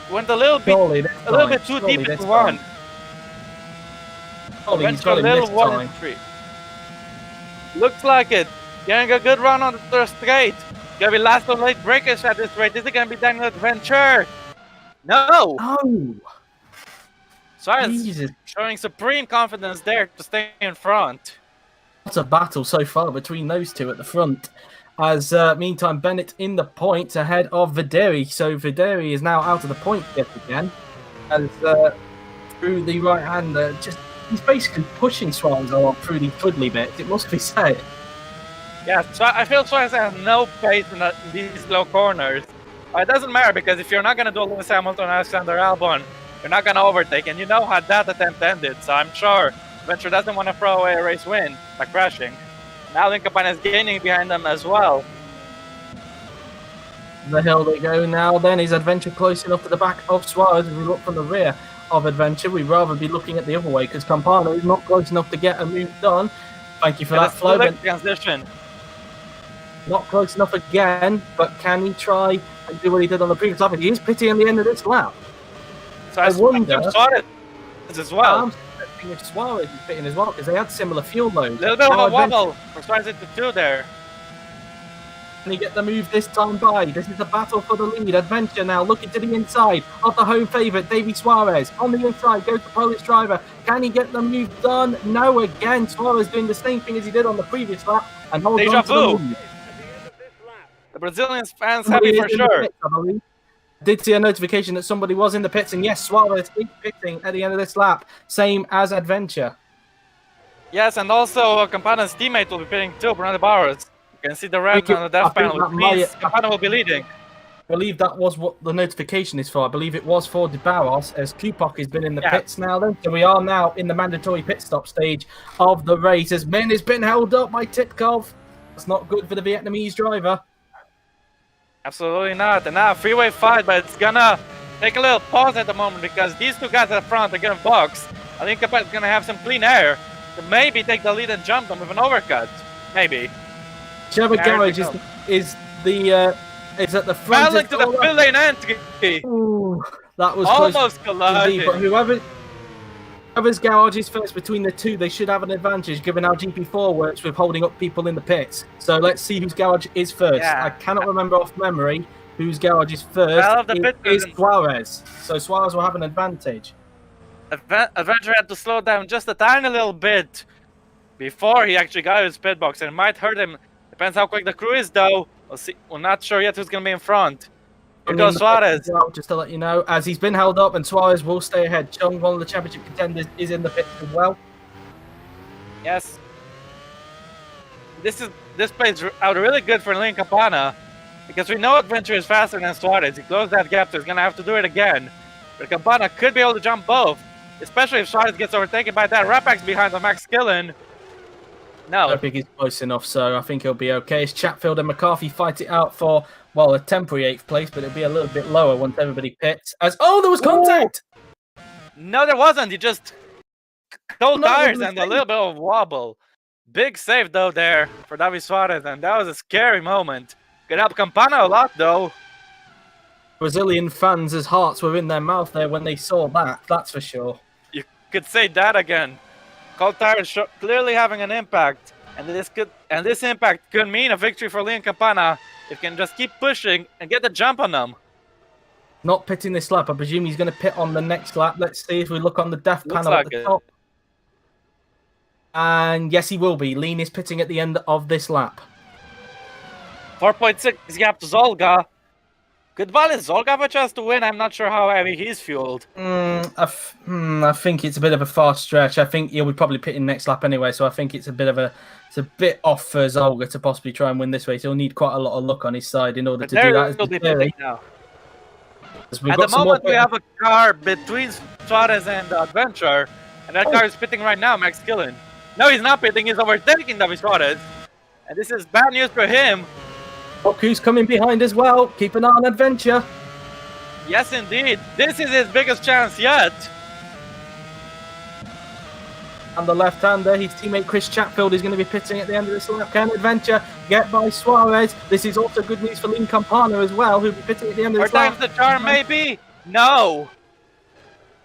went a little bit too deep into one. Adventure a little 1 and 3. Looks like it. Getting a good run on the straight. Gonna be last of late breakers at this rate. Is it gonna be Daniel Adventure? No! Oh! Suarez showing supreme confidence there to stay in front. What a battle so far between those two at the front. As meantime, Bennett in the points ahead of Videri. So Videri is now out of the point yet again. As through the right hand, he's basically pushing Suarez along through the twiddly bits, it must be said. Yeah, so I feel Suarez has no pace in these low corners. It doesn't matter, because if you're not going to do Lewis Hamilton and Alexander Albon, you're not going to overtake, and you know how that attempt ended, so I'm sure Venture doesn't want to throw away a race win by crashing. Now Linkapana is gaining behind them as well. The hill they go now then. Is Adventure close enough to the back of Suarez? If we look from the rear of Adventure, we'd rather be looking at the other way, because Campana is not close enough to get a move done. Thank you for that, Flo. Transition. Not close enough again, but can he try and do what he did on the previous lap? He is pitting at the end of this lap. So I wonder Suarez as well. I'm thinking if Suarez is pitting as well, because they had similar fuel loads. A little bit of a wobble for Suarez into 2 there. Can he get the move this time by? This is a battle for the lead. Adventure now looking to the inside of the home favourite, Davy Suarez. On the inside goes the Polish driver. Can he get the move done? No, again. Suarez doing the same thing as he did on the previous lap and holds on to the lead. The Brazilian fans happy for sure. Pits, I did see a notification that somebody was in the pits, and yes, Suarez is pitting at the end of this lap, same as Adventure. Yes, and also Campana's teammate will be pitting too, Brandon Bowers. You can see the red on the death panel, which means Campana will be leading. I believe that was what the notification is for. I believe it was for De Barros, as Kupok has been in the pits now then. So we are now in the mandatory pit stop stage of the race, as Min has been held up by Titkov. That's not good for the Vietnamese driver. Absolutely not. And now freeway fight, but it's gonna take a little pause at the moment, because these two guys at the front are gonna box. I think Campana's gonna have some clean air to maybe take the lead and jump them with an overcut. Maybe. Whichever garage is at the front. Fell into the pit lane entry. Ooh, that was almost colliding. But whoever's garage is first between the two, they should have an advantage, given how GP4 works with holding up people in the pits. So let's see whose garage is first. Yeah. I cannot remember off memory whose garage is first. It is Suarez. So Suarez will have an advantage. Adventure had to slow down just a tiny little bit before he actually got his pit box, and it might hurt him. Depends how quick the crew is, though. We'll see. We're not sure yet who's going to be in front. Here goes Suarez. Just to let you know, as he's been held up, and Suarez will stay ahead. Chung, one of the championship contenders, is in the pit as well. Yes. This plays out really good for Lynn Campana, because we know Adventure is faster than Suarez. He closed that gap, so he's going to have to do it again. But Campana could be able to jump both, especially if Suarez gets overtaken by that Rapax behind the Max Killen. No. I don't think he's close enough, so I think he'll be okay. As Chatfield and McCarthy fight it out for, well, a temporary 8th place, but it'll be a little bit lower once everybody pits. Oh, there was contact! No, there wasn't. He just cold tires and a little bit of wobble. Big save, though, there for David Suarez, and that was a scary moment. Could help Campana a lot, though. Brazilian fans' hearts were in their mouth there when they saw that, that's for sure. You could say that again. Cold tires clearly having an impact, and this impact could mean a victory for Leon Campana if he can just keep pushing and get the jump on them. Not pitting this lap. I presume he's going to pit on the next lap. Let's see if we look on the death panel at the top. And yes, he will be. Lean is pitting at the end of this lap. 4.6 gap to Zolga. Goodbye, Zolga have a chance to win. I'm not sure how heavy he's fueled. I think it's a bit of a fast stretch. I think he'll be probably pitting next lap anyway, so I think it's a bit off for Zolga to possibly try and win this race. He'll need quite a lot of luck on his side in order to do that. He'll be pitting now. At the moment, we have a car between Suarez and Adventure, and that car is pitting right now, Max Killen. No, he's not pitting. He's overtaking David Suarez. And this is bad news for him. Look who's coming behind as well. Keep an eye on Adventure. Yes, indeed. This is his biggest chance yet. And the left-hander, his teammate Chris Chatfield is going to be pitting at the end of this lap. Can Adventure get by Suarez? This is also good news for Lynn Campana as well, who'll be pitting at the end of this lap. Or times the charm, maybe? No.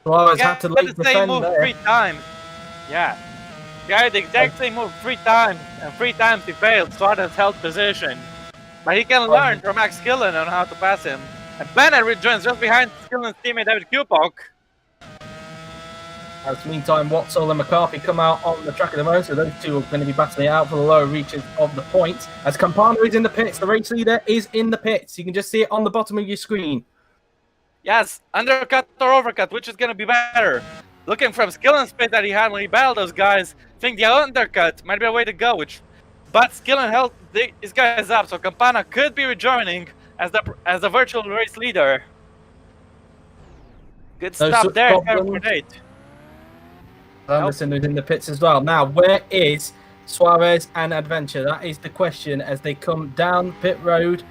Suarez had to late the same defend move there. 3 times. Yeah. He had the exact same move 3 times, and 3 times he failed. Suarez held position. But he can learn from Max Skillen on how to pass him. And Bennett rejoins just behind Skillen's teammate David Kupok. As meantime, Watson and McCarthy come out on the track at the moment, so those two are going to be battling it out for the lower reaches of the points. As Campana is in the pits, the race leader is in the pits. You can just see it on the bottom of your screen. Yes, undercut or overcut, which is going to be better? Looking from Skillen's pit that he had when he battled those guys, I think the undercut might be a way to go, but Skillen held these guys up, so Campana could be rejoining as the virtual race leader. Good stop there, for Nate. Anderson is in the pits as well. Now, where is Suarez and Adventure? That is the question as they come down pit road.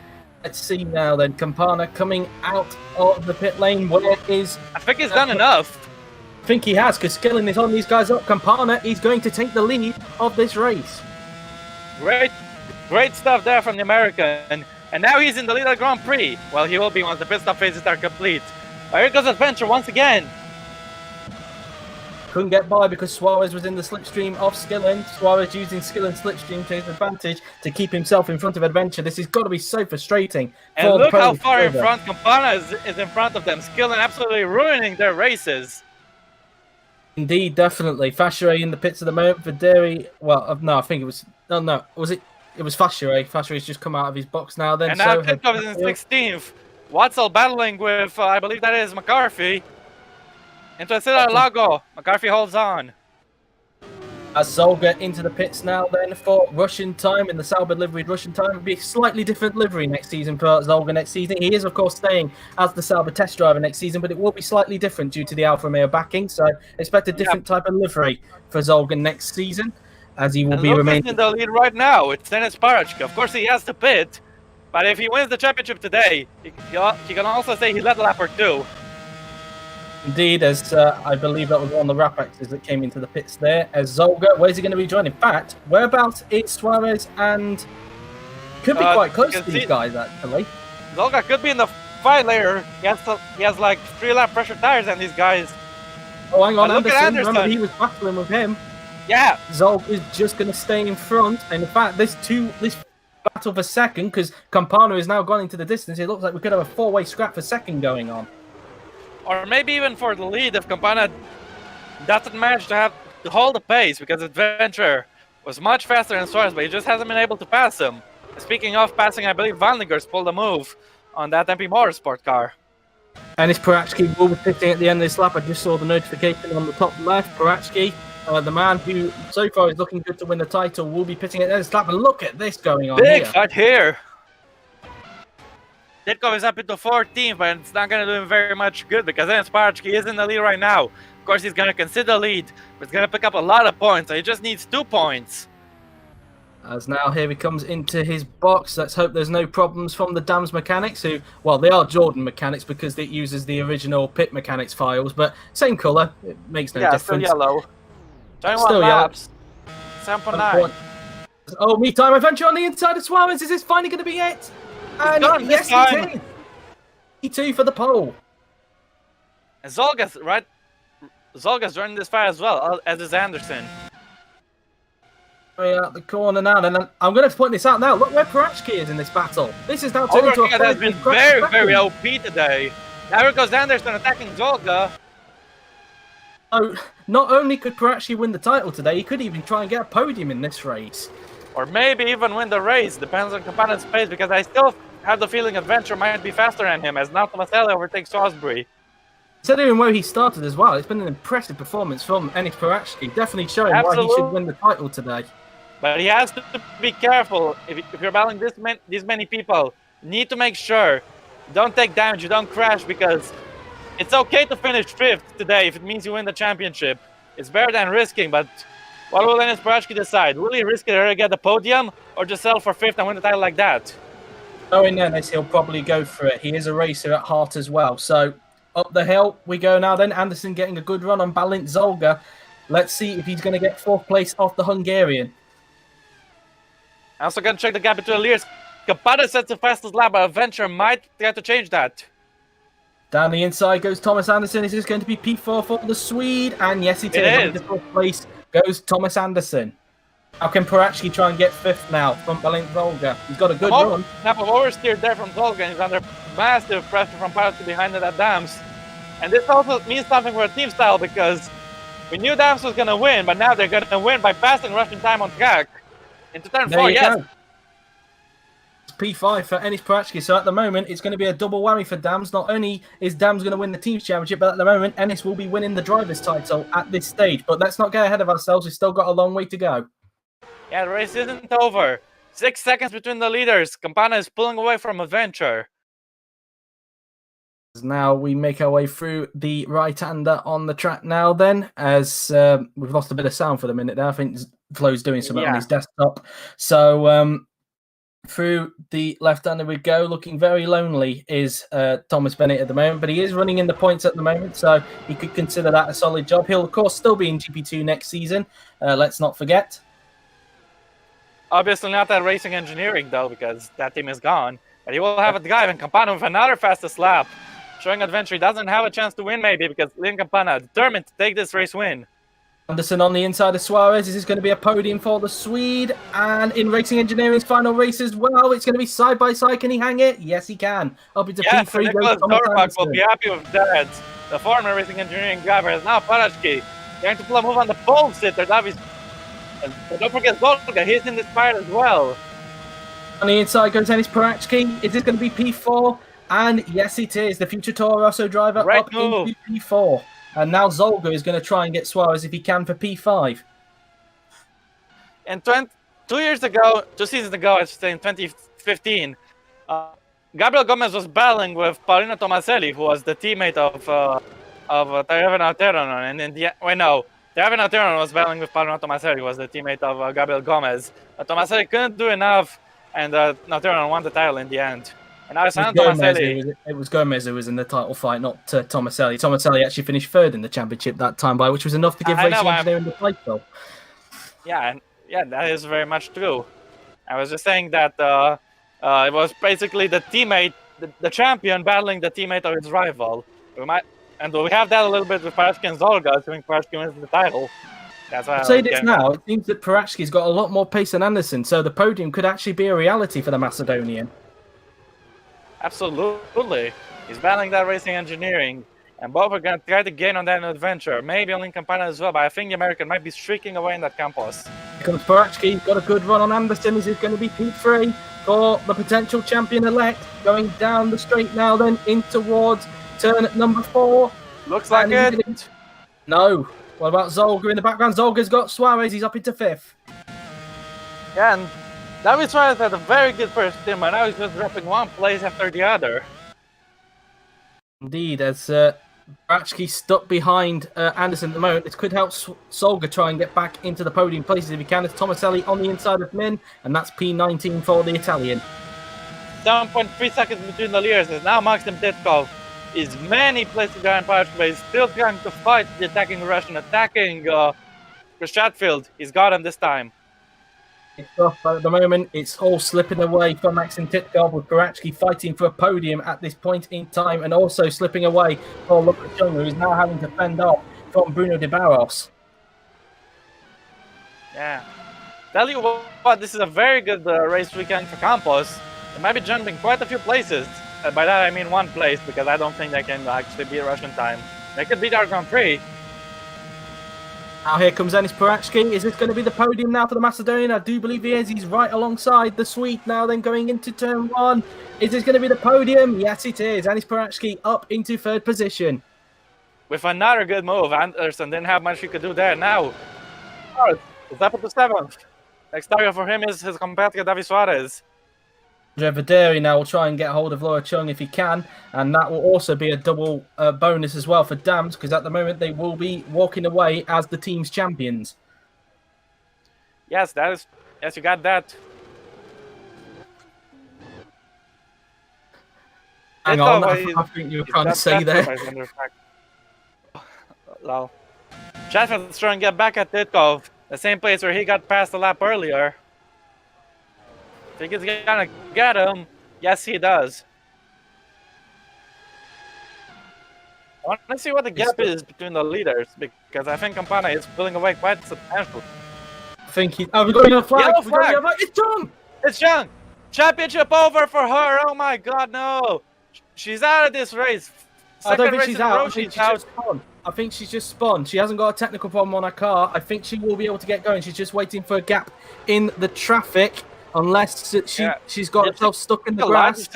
Let's see now then. Campana coming out of the pit lane. Where is... I think he's done enough. I think he has, because Skillen is on these guys up. Campana is going to take the lead of this race. Great stuff there from the American. And now he's in the lead of the Grand Prix. Well, he will be once the pit stop phases are complete. But here goes Adventure once again. Couldn't get by because Suarez was in the slipstream of Skillen. Suarez using Skillen's slipstream to his advantage to keep himself in front of Adventure. This has got to be so frustrating. And look how far in front Campana is in front of them. Skillen absolutely ruining their races. Indeed, definitely. Fashere in the pits at the moment. Verderi, well, no, I think it was... Oh, no, was it? It was Fashere. Fashere's just come out of his box now. Then, and now Titov is in 16th. Watzel battling with, I believe that is McCarthy. Into a Lago. McCarthy holds on. As Zolga into the pits now then for Russian time in the Sauber livery Russian time. It'll be a slightly different livery next season for Zolga next season. He is, of course, staying as the Sauber test driver next season, but it will be slightly different due to the Alfa Romeo backing. So expect a different type of livery for Zolga next season, as he will be remaining in the lead right now. It's Dennis Parachka. Of course, he has to pit, but if he wins the championship today, he can also say he led a lap or two. Indeed, as I believe that was one of the Rapexes that came into the pits there. As Zolga, where's he going to be joining? In fact, whereabouts is Suarez and... Could be quite close to these guys, actually. Zolga could be in the fight later. He has like 3-lap pressure tires on these guys. Oh, hang on, Anderson. Remember, he was battling with him. Yeah. Zolga is just going to stay in front. And in fact, this battle for second, because Campana is now gone into the distance, it looks like we could have a 4-way scrap for second going on. Or maybe even for the lead if Campana doesn't manage to hold the pace, because Adventure was much faster than Suarez, but he just hasn't been able to pass him. Speaking of passing, I believe Vanliger's pulled a move on that MP Motorsport car. And it's Parachki will be pitting at the end of this lap. I just saw the notification on the top left. Parachki, the man who so far is looking good to win the title, will be pitting at the end of this lap. And look at this going on Big fight here. Ditkov is up into 14th, but it's not going to do him very much good because then Sparachki is in the lead right now. Of course, he's going to consider the lead, but he's going to pick up a lot of points, so he just needs 2 points. As now here he comes into his box. Let's hope there's no problems from the Dams mechanics, who, well, they are Jordan mechanics because it uses the original pit mechanics files, but same colour. It makes no difference. Still yellow. 21 still laps. 7.9. Oh, me time Adventure on the inside of Suarez. Is this finally going to be it? And yes, he did. P2 for the pole. And Zolga's running this fire as well, as is Anderson. Out the corner now, and I'm going to point this out now. Look where Parachki is in this battle. This is now turning into a has been very OP today. Now here goes Anderson attacking Zolga. So not only could Parachki win the title today, he could even try and get a podium in this race. Or maybe even win the race. Depends on Campana's pace, because I still have the feeling Adventure might be faster than him, as now Tomaselli overtakes Salisbury. Considering where he started as well, it's been an impressive performance from Enis Parachki, definitely showing why he should win the title today. But he has to be careful. If you're battling these many people, you need to make sure you don't take damage, you don't crash, because it's okay to finish 5th today if it means you win the championship. It's better than risking, but What will Enes Barashki decide? Will he risk it to get the podium or just settle for 5th and win the title like that? Knowing Ennis, he'll probably go for it. He is a racer at heart as well. So up the hill we go now then. Anderson getting a good run on Balint Zolga. Let's see if he's going to get 4th place off the Hungarian. I'm also going to check the gap between the leaders. Campana sets the fastest lap, but Adventure might try to change that. Down the inside goes Thomas Anderson. Is this going to be P4 for the Swede? And yes, it is. The 4th place goes Thomas Anderson. How can Parachki try and get 5th now from Balint Zolga? He's got a good run. Snap of oversteer there from Zolga, and he's under massive pressure from Parachki behind it at Dams. And this also means something for a team style because we knew Dams was going to win, but now they're going to win by passing Russian time on track. Into turn 4, yes. Go. It's P5 for Enis Parachki. So at the moment, it's going to be a double whammy for Dams. Not only is Dams going to win the team's championship, but at the moment, Enis will be winning the driver's title at this stage. But let's not get ahead of ourselves. We've still got a long way to go. Yeah, the race isn't over. 6 seconds between the leaders. Campana is pulling away from Adventure. Now we make our way through the right-hander on the track now then, as we've lost a bit of sound for the minute there. I think Flo's doing something on his desktop. So through the left-hander we go. Looking very lonely is Thomas Bennett at the moment, but he is running in the points at the moment, so he could consider that a solid job. He'll, of course, still be in GP2 next season. Let's not forget. Obviously not that Racing Engineering, though, because that team is gone. But he will have a drive, and Campana with another fastest lap. Showing Adventure he doesn't have a chance to win, maybe, because Leon Campana determined to take this race win. Anderson on the inside of Suarez. Is this going to be a podium for the Swede? And in Racing Engineering's final race as well, it's going to be side by side. Can he hang it? Yes, he can. Up into P3. Nicholas Dorpak will be happy with that. The former Racing Engineering driver is now Parachki. Going to pull a move on the pole sitter. But don't forget Zolga, he's in this fight as well. On the inside goes Enis Parachki. Is this going to be P4? And yes, it is. The future Toro Rosso driver up into P4. And now Zolga is going to try and get Suarez if he can for P5. And 2 seasons ago, I should say in 2015, Gabriel Gomez was battling with Paulino Tomaselli, who was the teammate of Tyrone Alteron. And in the Tyrone Alteron was battling with Paulino Tomaselli, who was the teammate of Gabriel Gomez. Tomaselli couldn't do enough, and Alteron won the title in the end. And now it's Tomaselli. It was Gomez who was in the title fight, not Tomaselli. Tomaselli actually finished 3rd in the championship that time, which was enough to give Racing Engineering the title. Yeah, that is very much true. I was just saying that it was basically the teammate, the champion, battling the teammate of his rival. We have that a little bit with Parachki and Zolga, assuming Parachki wins the title. That's why I'll say this now. It seems that Parachki's got a lot more pace than Anderson, so the podium could actually be a reality for the Macedonian. Absolutely. He's battling that Racing Engineering, and both are going to try to gain on that Adventure. Maybe on Campana as well, but I think the American might be streaking away in that campus. Here comes Parachki. Got a good run on Anderson. Is it going to be P3 for the potential champion-elect? Going down the straight now then in towards turn number 4. Looks like it. No. What about Zolga in the background? Zolga's got Suarez. He's up into 5th. Yeah, and David Suarez had a very good first team, but now he's just dropping one place after the other. Indeed, as Parachki stuck behind Anderson at the moment. This could help Zolga try and get back into the podium places if he can. It's Tomaselli on the inside of Min, and that's P19 for the Italian. 7.3 seconds between the leaders is now Maxim Titkov. Is many places behind Parachki, but he's still trying to fight the attacking Russian, attacking Chris Chatfield. He's got him this time. At the moment, it's all slipping away from Maxim Titkov, with Parachki fighting for a podium at this point in time, and also slipping away for Luka Chung, who is now having to fend off from Bruno de Barros. Yeah. Tell you what, this is a very good race weekend for Campos. They might be jumping quite a few places. By that I mean one place, because I don't think they can actually beat Russian time. They could beat our Grand Prix. Now here comes Enis Parachki. Is this going to be the podium now for the Macedonian? I do believe he is. He's right alongside the Swede now, then going into turn 1. Is this going to be the podium? Yes, it is. Enis Parachki up into 3rd position. With another good move. Anderson didn't have much he could do there. Now, it's up to 7th. Next target for him is his compatriot David Suarez. Videri now will try and get hold of Laura Chung if he can, and that will also be a double bonus as well for Dams, because at the moment they will be walking away as the team's champions. Yes, that is. Yes, you got that. Hang on, I think you were trying to say there. Lol. Chatfield's trying to get back at Titkov, the same place where he got past the lap earlier. Think he's gonna get him? Yes, he does. I want to see what the gap is between the leaders, because I think Campana is pulling away quite substantially. I think he. Oh, we're going to a flag. Yellow flag. It's Chung! It's Chung! Championship over for her! Oh my god, no! She's out of this race. I don't think she's out. I think she's just spun. I think she's just spun. She hasn't got a technical problem on her car. I think she will be able to get going. She's just waiting for a gap in the traffic, unless she's got herself stuck in the grass.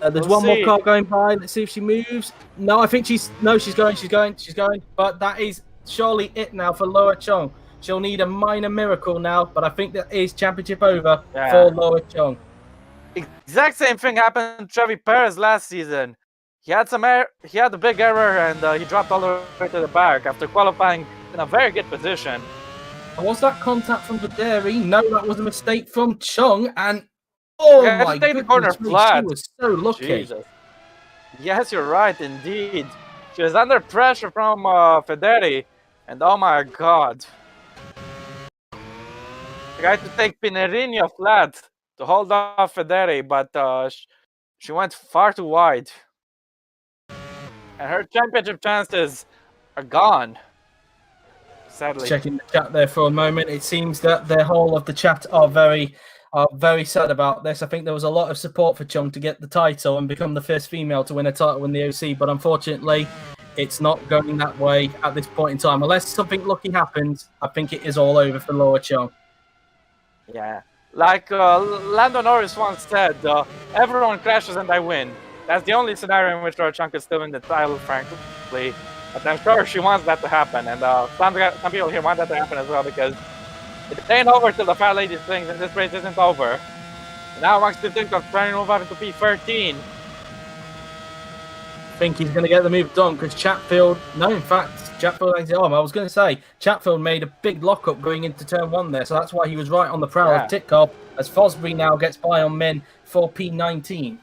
There's one more car going by. Let's see if she moves. No, I think she's going. But that is surely it now for Loa Chung. She'll need a minor miracle now, but I think that is championship over for Loa Chung. Exact same thing happened to Trevi Perez last season. He had he had a big error, and he dropped all the way to the back after qualifying in a very good position. Was that contact from the dairy? No, that was a mistake from Chung, and oh my goodness, corner flat. She was so lucky. Jesus. Yes, you're right, indeed. She was under pressure from Federi, and oh my god. She tried to take Pineirinho flat to hold off Federi, but she went far too wide. And her championship chances are gone. Sadly. Checking the chat there for a moment. It seems that the whole of the chat are very sad about this. I think there was a lot of support for Chung to get the title and become the first female to win a title in the OC, but unfortunately, it's not going that way at this point in time. Unless something lucky happens, I think it is all over for Loa Chung. Yeah. Like Lando Norris once said, everyone crashes and I win. That's the only scenario in which Loa Chung is still win the title, frankly. But I'm sure she wants that to happen, and some people here want that to happen as well, because it ain't over till the Fat Lady sings, and this race isn't over. Now Max Titkov trying to move out into P13. I think he's going to get the move done, because Chatfield... No, in fact, Chatfield ain't the arm. I was going to say, Chatfield made a big lockup going into turn 1 there, so that's why he was right on the prowl of Titkov, as Fosbury now gets by on Min for P19.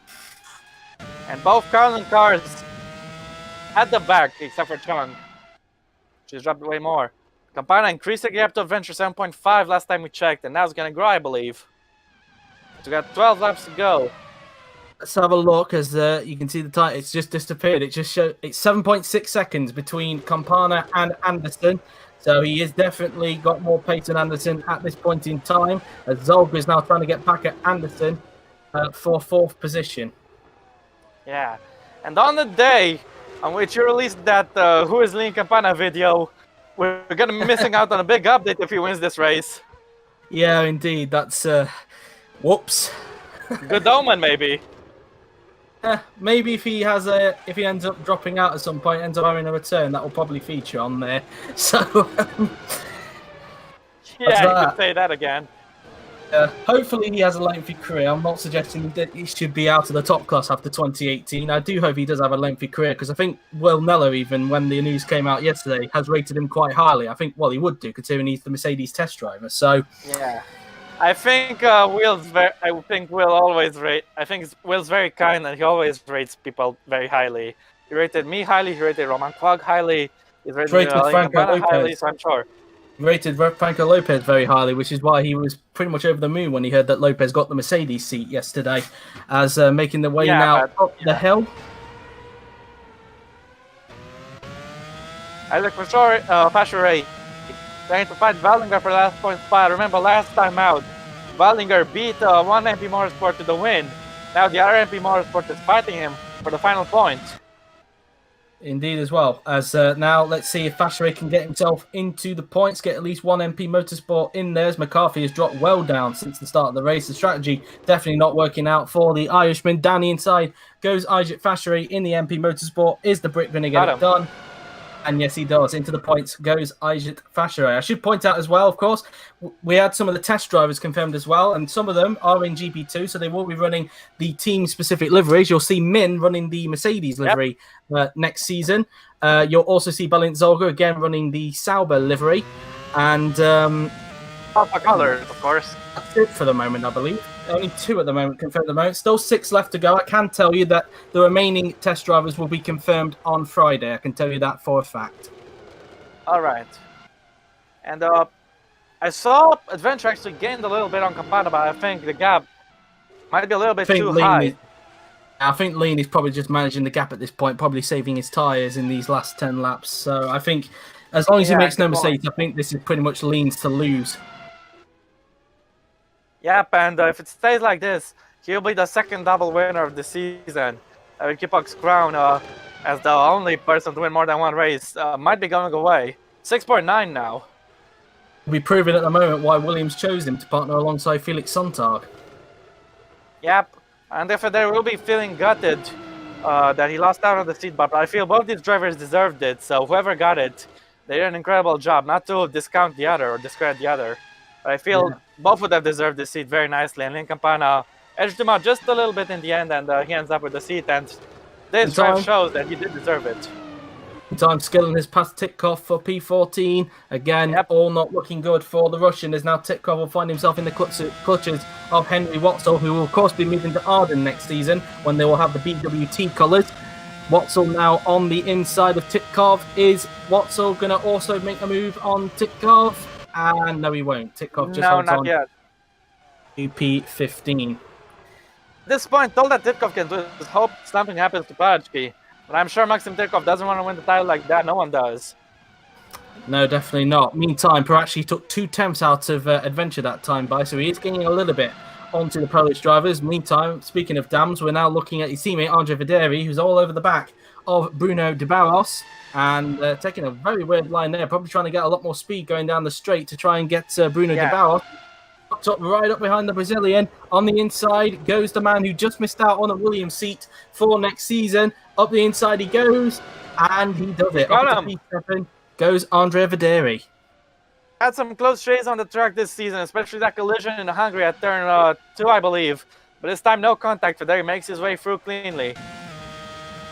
And both Carlin cars at the back, except for Chung. She's dropped way more. Campana increased the gap to Adventure 7.5 last time we checked, and now it's going to grow, I believe. So we got 12 laps to go. Let's have a look, as you can see the time. It's just disappeared. It just showed it's 7.6 seconds between Campana and Anderson. So he has definitely got more pace than Anderson at this point in time. As Zolga is now trying to get back at Anderson for 4th position. Yeah, and on the day on which you released that Who is Lean Campana video, we're going to be missing out on a big update if he wins this race. Yeah, indeed. That's, whoops. Good omen, maybe. Maybe if he ends up dropping out at some point, ends up having a return, that will probably feature on there. So, yeah, you could say that again. Hopefully he has a lengthy career. I'm not suggesting that he should be out of the top class after 2018. I do hope he does have a lengthy career, because I think Will Neller, even when the news came out yesterday, has rated him quite highly. I think, well, he would do, considering he's the Mercedes test driver. So yeah, I think Will's Will always rate. I think Will's very kind, and he always rates people very highly. He rated me highly. He rated Roman Quagg highly. He's rated Franco Lopez highly. So I'm sure. Rated Franco Lopez very highly, which is why he was pretty much over the moon when he heard that Lopez got the Mercedes seat yesterday, as making the way now up the hill. I look for sure, Fasheray trying to fight Wallinger for the last point spot. Remember last time out, Wallinger beat one MP Motorsport to the win. Now the other MP Motorsport is fighting him for the final point. Indeed as well, as now let's see if Fasheray can get himself into the points, get at least one MP Motorsport in there, as McCarthy has dropped well down since the start of the race. The strategy definitely not working out for the Irishman. Down the inside goes Ijit Fasheray in the MP Motorsport. Is the Brit going to get it done? And yes, he does. Into the points goes Ijit Fasheray. I should point out as well, of course, we had some of the test drivers confirmed as well, and some of them are in GP2, so they will be running the team-specific liveries. You'll see Min running the Mercedes livery next season. You'll also see Balint Zolga again running the Sauber livery. And Alpha Colors, of course. That's it for the moment, I believe. Only 2 at the moment confirmed at the moment. Still 6 left to go. I can tell you that the remaining test drivers will be confirmed on Friday. I can tell you that for a fact. All right. And I saw Adventure actually gained a little bit on Campana, but I think the gap might be a little bit too high. I think Lean is probably just managing the gap at this point, probably saving his tyres in these last 10 laps. So I think as long as he makes no mistakes, I think this is pretty much Lean's to lose. Yep, and if it stays like this, he'll be the second double winner of the season. Kipok's crown as the only person to win more than one race might be going away. 6.9 now. We'll be proving at the moment why Williams chose him to partner alongside Felix Sontag. Yep, and if they will be feeling gutted that he lost out on the seat, but I feel both these drivers deserved it, so whoever got it, they did an incredible job, not to discount the other or discredit the other. But I feel both of them deserve the seat very nicely, and Lin Campana edged him out just a little bit in the end, and he ends up with the seat, and this drive shows that he did deserve it. Time Skillen has passed Titkov for P14. Again, all not looking good for the Russian, as now Titkov will find himself in the clutches of Henry Watzel, who will of course be moving to Arden next season when they will have the BWT colours. Watzel now on the inside of Titkov. Is Watzel going to also make a move on Titkov? And no, he won't. Titkov just holds on yet. To P15. At this point, all that Titkov can do is hope something happens to Pajki. But I'm sure Maxim Titkov doesn't want to win the title like that. No one does. No, definitely not. Meantime, actually took 2 tenths out of Adventure that time by, so he is gaining a little bit onto the Polish drivers. Meantime, speaking of dams, we're now looking at his teammate Andre Videri, who's all over the back of Bruno de Barros, and taking a very weird line there, probably trying to get a lot more speed going down the straight to try and get Bruno de Barros. Right up behind the Brazilian. On the inside goes the man who just missed out on a Williams seat for next season. Up the inside he goes, and he does it. Up to P7 goes Andre Videri. Had some close shaves on the track this season, especially that collision in Hungary at turn 2, I believe. But this time, no contact. Videri makes his way through cleanly.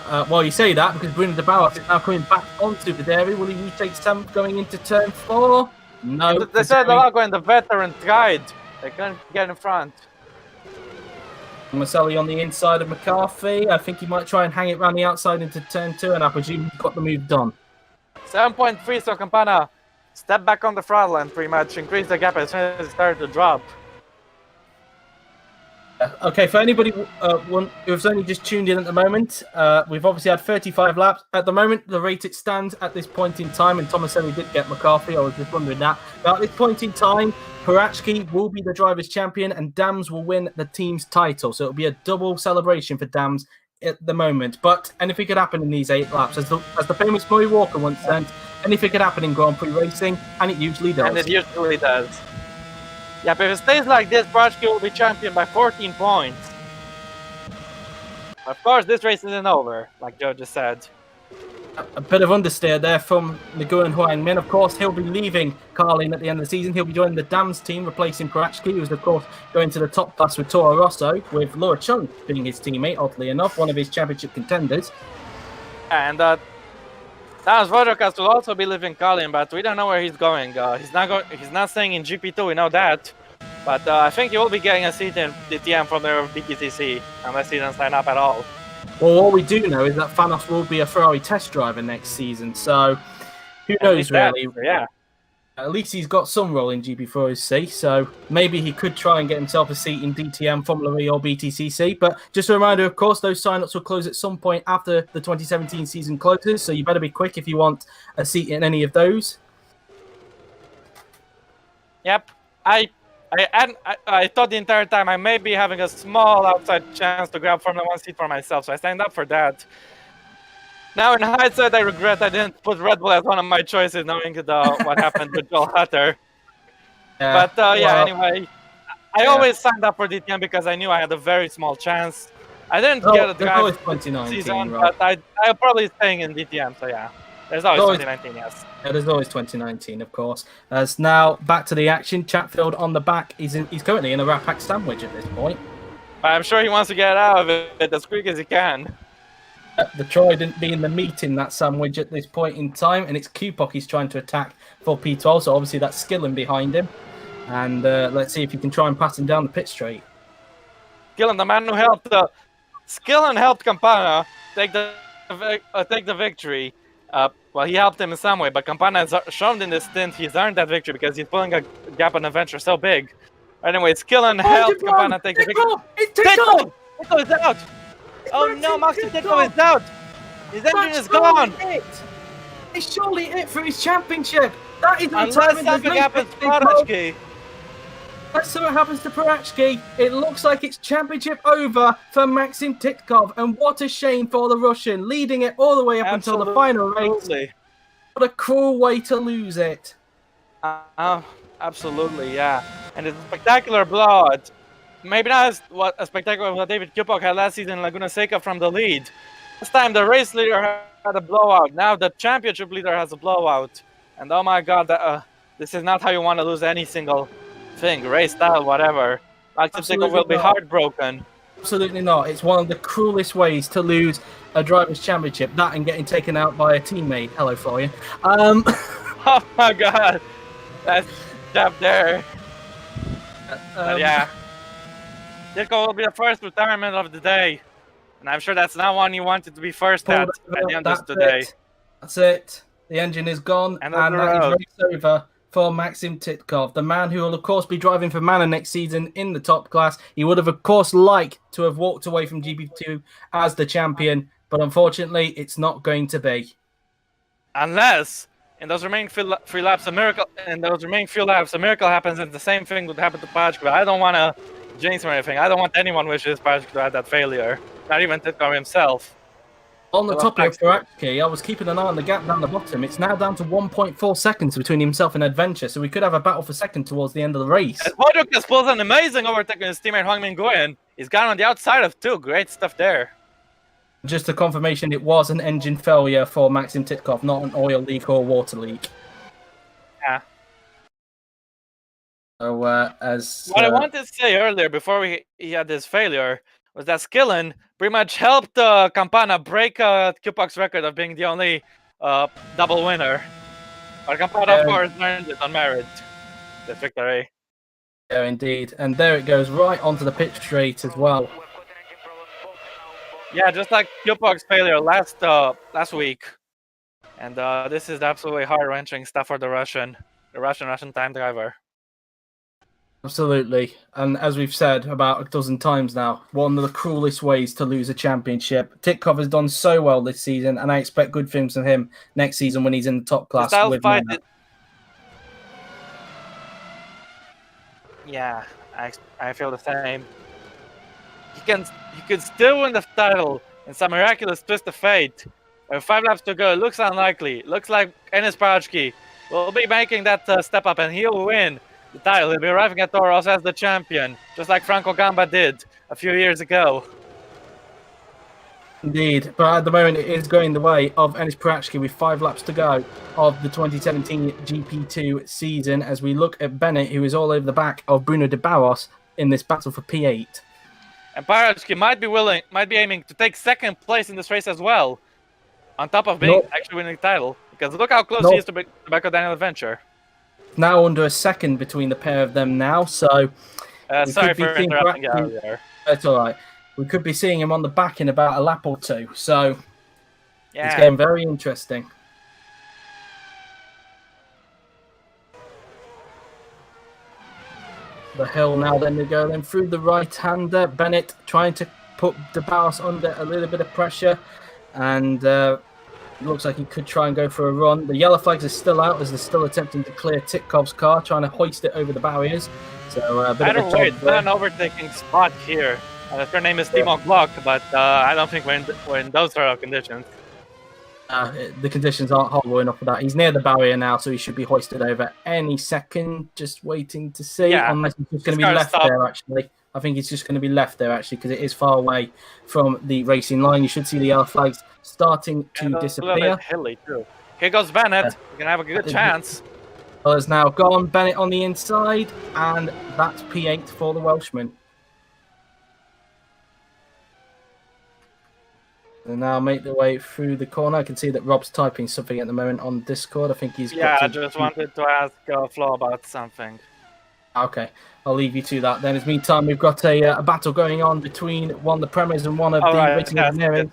Well, you say that because Bruno de Barros is now coming back onto Videri. Will he retake 7th going into turn 4? No. They said they're not going the veteran guide. They can't get in front. Maselli on the inside of McCarthy. I think he might try and hang it around the outside into turn 2, and I presume he got the move done. 7.3, so Campana step back on the throttle and pretty much increase the gap as soon as it started to drop. Okay, for anybody who's only just tuned in at the moment, we've obviously had 35 laps. At the moment, the rate it stands at this point in time, and Tomaselli did get McCarthy, I was just wondering that. But at this point in time, Parachki will be the driver's champion, and Dams will win the team's title. So it'll be a double celebration for Dams at the moment. But anything could happen in these 8 laps. As the famous Murray Walker once said, anything could happen in Grand Prix racing, and it usually does. And it usually does. Yeah, but if it stays like this, Parachki will be champion by 14 points. Of course, this race isn't over, like Joe just said. A bit of understeer there from Nguyen Huang Min. Of course, he'll be leaving Carlin at the end of the season. He'll be joining the Dams team, replacing Parachki, who's, of course, going to the top class with Toro Rosso, with Laura Chung being his teammate, oddly enough, one of his championship contenders. And Dams Vodokas will also be leaving Carlin, but we don't know where he's going. He's not staying in GP2, we know that. But I think he will be getting a seat in DTM from their BTCC, unless he doesn't sign up at all. Well, all we do know is that Fanos will be a Ferrari test driver next season, so who knows, really. Yeah. At least he's got some role in GP4 C, so maybe he could try and get himself a seat in DTM, Formula E or BTCC. But just a reminder, of course, those sign-ups will close at some point after the 2017 season closes, so you better be quick if you want a seat in any of those. Yep. I thought the entire time I may be having a small outside chance to grab Formula 1 seat for myself, so I signed up for that. Now, in hindsight, I regret I didn't put Red Bull as one of my choices, knowing what happened with Joel Hutter. Anyway, I always signed up for DTM because I knew I had a very small chance. I didn't get a drive 2019 season, right? but I'm probably staying in DTM, so yeah. There's always 2019, yes. Yeah, there's always 2019, of course. As now, back to the action. Chatfield on the back. He's currently in a Rapak sandwich at this point. But I'm sure he wants to get out of it as quick as he can. The Trident being the meat in that sandwich at this point in time, and it's Kupok he's trying to attack for P12, so obviously that's Skillen behind him. And let's see if he can try and pass him down the pit straight. Skillen, the man who helped Skillen helped Campana take the victory. Well, he helped him in some way, but Campana has shown in this stint he's earned that victory because he's pulling a gap on adventure so big. Anyway, Skillen helped Campana take the victory. Titko! Titko is out! Oh no, Maxim Titko is out! His engine is gone! It's surely it for his championship! That is unless something happens to Parachki. Unless something happens to Parachki, it looks like it's championship over for Maxim Titkov, and what a shame for the Russian, leading it all the way up until the final race. What a cruel way to lose it. Absolutely, yeah. And it's a spectacular blowout. Maybe not as spectacular as what David Kupok had last season in Laguna Seca from the lead. This time the race leader had a blowout. Now the championship leader has a blowout. And oh my god, this is not how you want to lose any single thing, race style, whatever. Maxim Titkov will be heartbroken. Absolutely not. It's one of the cruelest ways to lose a driver's championship. That and getting taken out by a teammate. Hello, Florian. Oh my god, that's up there. Yeah, Titkov will be the first retirement of the day, and I'm sure that's not one you wanted to be first at the end of today. That's it. The engine is gone, and that is race over for Maxim Titkov, the man who will, of course, be driving for Mana next season in the top class. He would have, of course, liked to have walked away from GP2 as the champion, but unfortunately, it's not going to be. Unless, in those remaining few laps, a miracle happens, and the same thing would happen to Parachki. But I don't want to jinx or anything. I don't want anyone wishes Parachki to have that failure. Not even Titkov himself. On the topic of Parachki, I was keeping an eye on the gap down the bottom. It's now down to 1.4 seconds between himself and Adventure, so we could have a battle for second towards the end of the race. And Poduk has pulled an amazing overtake on his teammate Hwang Min-Nguyen. He's gone on the outside of two. Great stuff there. Just a confirmation, it was an engine failure for Maxim Titkov, not an oil leak or water leak. Yeah. So, what I wanted to say earlier, before he had this failure, was that Skillen pretty much helped Campana break Kupok's record of being the only double winner. But Campana, of course, earned it on merit, the victory. Yeah, indeed. And there it goes, right onto the pit straight as well. Yeah, just like Kupok's failure last week. And this is absolutely heart-wrenching stuff for the Russian time driver. Absolutely. And as we've said about a dozen times now, one of the cruelest ways to lose a championship. Titkov has done so well this season, and I expect good things from him next season when he's in the top class. Yeah, I feel the same. He could still win the title in some miraculous twist of fate. With 5 laps to go, it looks unlikely. Looks like Enes Parachki will be making that step up, and he'll win the title. He'll be arriving at Toros as the champion, just like Franco Gamba did a few years ago. Indeed, but at the moment it is going the way of Enes Parachki with 5 laps to go of the 2017 GP2 season, as we look at Bennett, who is all over the back of Bruno de Barros in this battle for P8. And Parachki might be aiming to take second place in this race as well, on top of being actually winning the title. Because look how close he is to Rebecca Daniel Adventure. Now under a second between the pair of them now, so... sorry for interrupting you earlier. That's all right. We could be seeing him on the back in about a lap or two, so it's getting very interesting. The hill now, then they go then through the right-hander. Bennett trying to put De Barros under a little bit of pressure, and looks like he could try and go for a run. The yellow flags are still out as they're still attempting to clear Titkov's car, trying to hoist it over the barriers. So a bit of a it's not an overtaking spot here. Her name is Timo Glock, but I don't think we're in those sort of conditions. The conditions aren't horrible enough for that. He's near the barrier now, so he should be hoisted over any second. Just waiting to see, unless he's just going to be left there, actually. I think he's just going to be left there, actually, because it is far away from the racing line. You should see the yellow flags starting to disappear. A little bit hilly, too. Here goes Bennett. We're going to have a good chance. Well, it's now gone. Bennett on the inside, and that's P8 for the Welshman. They now make their way through the corner. I can see that Rob's typing something at the moment on Discord. I think he's I just wanted to ask Flo about something. Okay, I'll leave you to that then. In the meantime, we've got a battle going on between one of the Premiers and one of the Racing Engineering.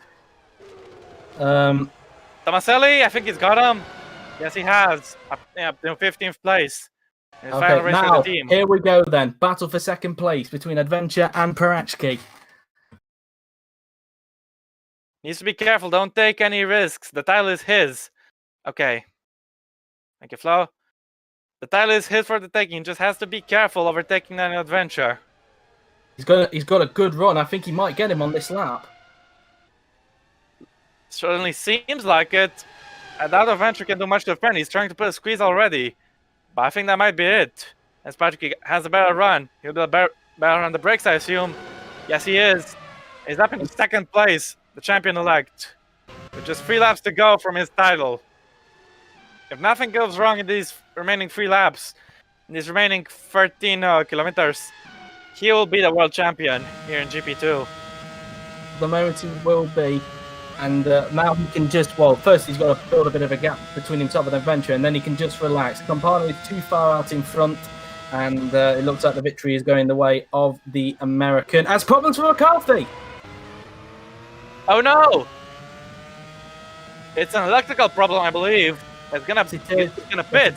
Tomaselli, I think he's got him. Yes, he has. Yeah, 15th place. Okay, now, here we go then. Battle for second place between Adventure and Perachki. Needs to be careful. Don't take any risks. The title is his. Okay. Thank you, Flo. The title is his for the taking. Just has to be careful overtaking an Adventure. He's got a good run. I think he might get him on this lap. Certainly seems like it. And that Adventure can do much to a friend. He's trying to put a squeeze already. But I think that might be it. As Patrick has a better run. He'll be better on the brakes, I assume. Yes, he is. He's up in second place. The champion-elect. With just 3 laps to go from his title. If nothing goes wrong in these remaining 3 laps, in these remaining 13 kilometers, he will be the world champion here in GP2. The moment he will be. And now he can just, well, first he's got to build a bit of a gap between himself and Adventure, and then he can just relax. Campana is too far out in front, and it looks like the victory is going the way of the American. Has problems with McCarthy. Oh no! It's an electrical problem, I believe. It's gonna pit.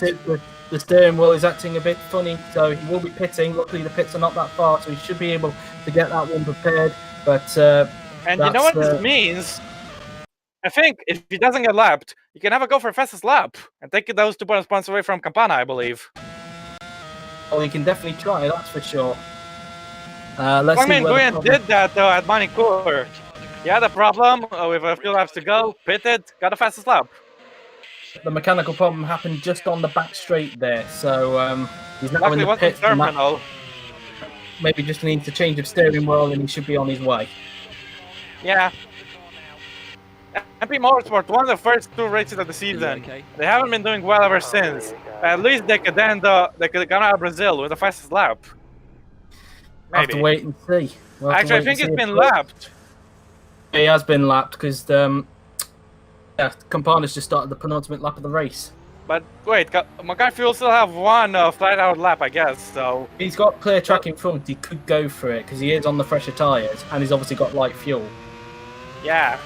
The steering wheel is acting a bit funny, so he will be pitting. Luckily, the pits are not that far, so he should be able to get that one prepared. But and you know what this means? I think if he doesn't get lapped, you can have a go for fastest lap and take those 2 bonus points away from Campana, I believe. Oh, you can definitely try, that's for sure. Let's see. Nguyen did that though at Manicourt. He had a problem with a few laps to go, pitted, got the fastest lap. The mechanical problem happened just on the back straight there, so he's now in the pit. Maybe just needs a change of steering wheel and he should be on his way. Yeah. MP Motorsport won the first 2 races of the season. Okay? They haven't been doing well ever since. At least they could come out of Brazil with the fastest lap. Maybe. Have to wait and see. Actually, I think it's been lapped. He has been lapped because Campana's just started the penultimate lap of the race. But wait, McCarthy will still have 1 flat-out lap, I guess. So he's got clear track in front. He could go for it because he is on the fresher tyres and he's obviously got light fuel. Yeah.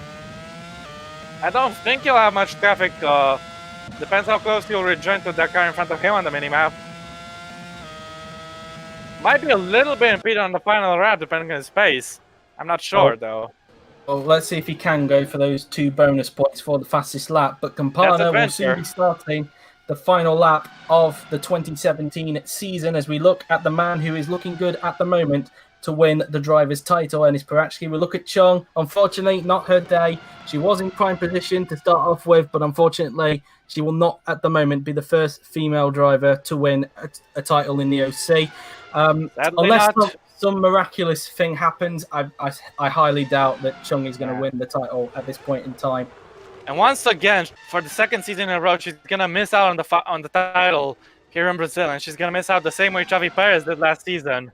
I don't think he'll have much traffic. Depends how close he'll rejoin to that car in front of him on the minimap. Might be a little bit impeded on the final lap, depending on his pace. I'm not sure, though. Well, let's see if he can go for those 2 bonus points for the fastest lap. But Campana will soon be starting the final lap of the 2017 season as we look at the man who is looking good at the moment to win the driver's title, and it's Perachki. We look at Chung. Unfortunately, not her day. She was in prime position to start off with, but unfortunately, she will not at the moment be the first female driver to win a title in the OC. Unless some miraculous thing happens, I highly doubt that Chung is going to win the title at this point in time. And once again, for the 2nd season in a row, she's going to miss out on the title here in Brazil, and she's going to miss out the same way Xavi Perez did last season.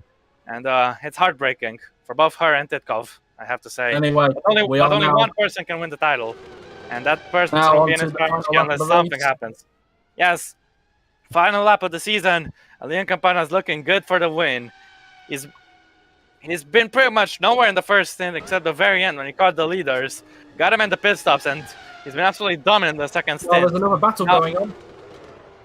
And it's heartbreaking for both her and Titkov, I have to say. Anyway, only one person can win the title. And that person will be in his unless something happens. Yes. Final lap of the season. Leon Campana is looking good for the win. He's been pretty much nowhere in the first stint except the very end when he caught the leaders. Got him in the pit stops, and he's been absolutely dominant in the 2nd stint. Oh, there's another battle going on.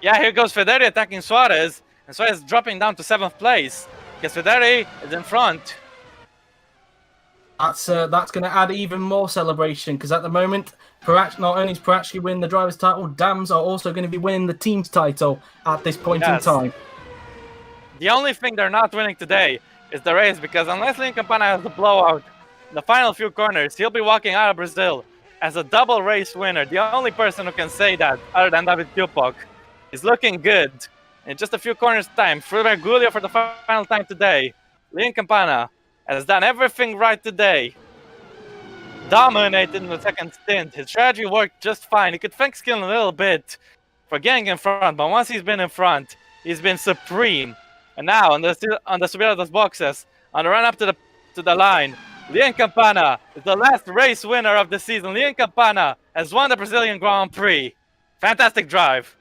Yeah, here goes Federi attacking Suarez. And Suarez dropping down to 7th place. Because Federi is in front. That's going to add even more celebration because at the moment, not only is Perachki winning the driver's title, Dams are also going to be winning the team's title at this point in time. The only thing they're not winning today is the race because unless Leon Campana has the blowout in the final few corners, he'll be walking out of Brazil as a double race winner. The only person who can say that, other than David Kupok, is looking good. In just a few corners time, through Mergulho for the final time today. Leon Campana has done everything right today. Dominated in the 2nd stint. His strategy worked just fine. He could thank skill a little bit for getting in front, but once he's been in front, he's been supreme. And now on the Subida dos boxes, on the run up to the line, Leon Campana is the last race winner of the season. Leon Campana has won the Brazilian Grand Prix. Fantastic drive.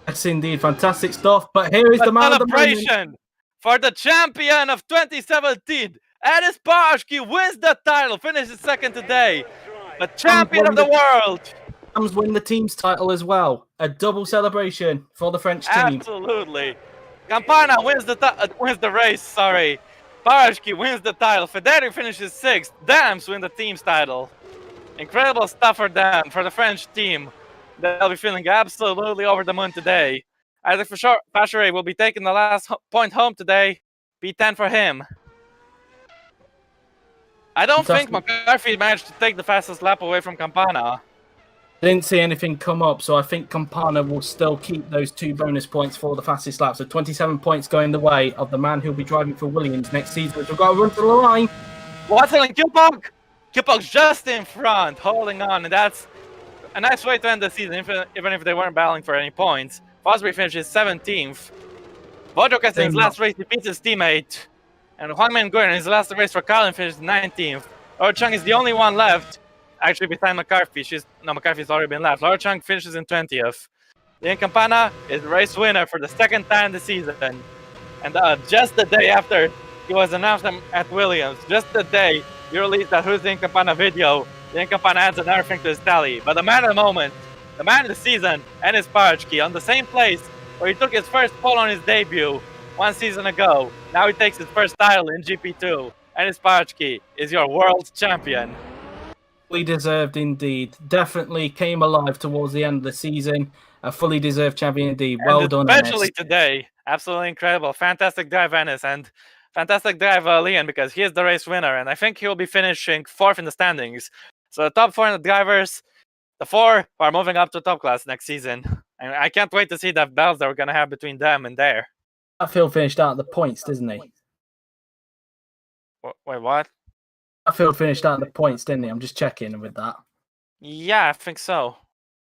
Yes, indeed, fantastic stuff. But here is the man of the moment. for the champion of 2017. Enis Parzki wins the title, finishes second today. The champion of the world. Win the team's title as well. A double celebration for the French team. Absolutely. Campana wins the race, sorry. Parzki wins the title. Federi finishes 6th. Dams win the team's title. Incredible stuff for them, for the French team. They'll be feeling absolutely over the moon today. Isaac Facheret will be taking the last point home today. P10 for him. I don't think McCarthy managed to take the fastest lap away from Campana. Didn't see anything come up, so I think Campana will still keep those 2 bonus points for the fastest lap. So 27 points going the way of the man who'll be driving for Williams next season, which we've got to run to the line. Watson and Kilpog! Kilpog's just in front, holding on, and that's a nice way to end the season, even if they weren't battling for any points. Fosbury finishes 17th. Bojo in his last race defeats his teammate. And Huang Mingguan in his last race for Carlin finishes 19th. Laura Chung is the only one left, actually behind McCarthy. McCarthy's already been left. Laura Chung finishes in 20th. Liam Campana is the race winner for the 2nd time this season. And just the day after he was announced at Williams, just the day you released that Who's Liam Campana video, Liam Campana adds another thing to his tally. But the man of the moment, the man of the season, Enis Parzki, on the same place where he took his first pole on his debut 1 season ago. Now he takes his first title in GP2. Enis Parzki is your world champion. Fully deserved indeed. Definitely came alive towards the end of the season. A fully deserved champion indeed. Well done, especially Enis. Today. Absolutely incredible. Fantastic drive, Enis, and fantastic drive, Liam, because he is the race winner, and I think he will be finishing 4th in the standings. So the top 4 drivers, the 4 are moving up to top class next season. And I can't wait to see that battles that we're going to have between them and there. Phil finished out the points, doesn't he? Wait, what? Phil finished out the points, didn't he? I'm just checking with that. Yeah, I think so.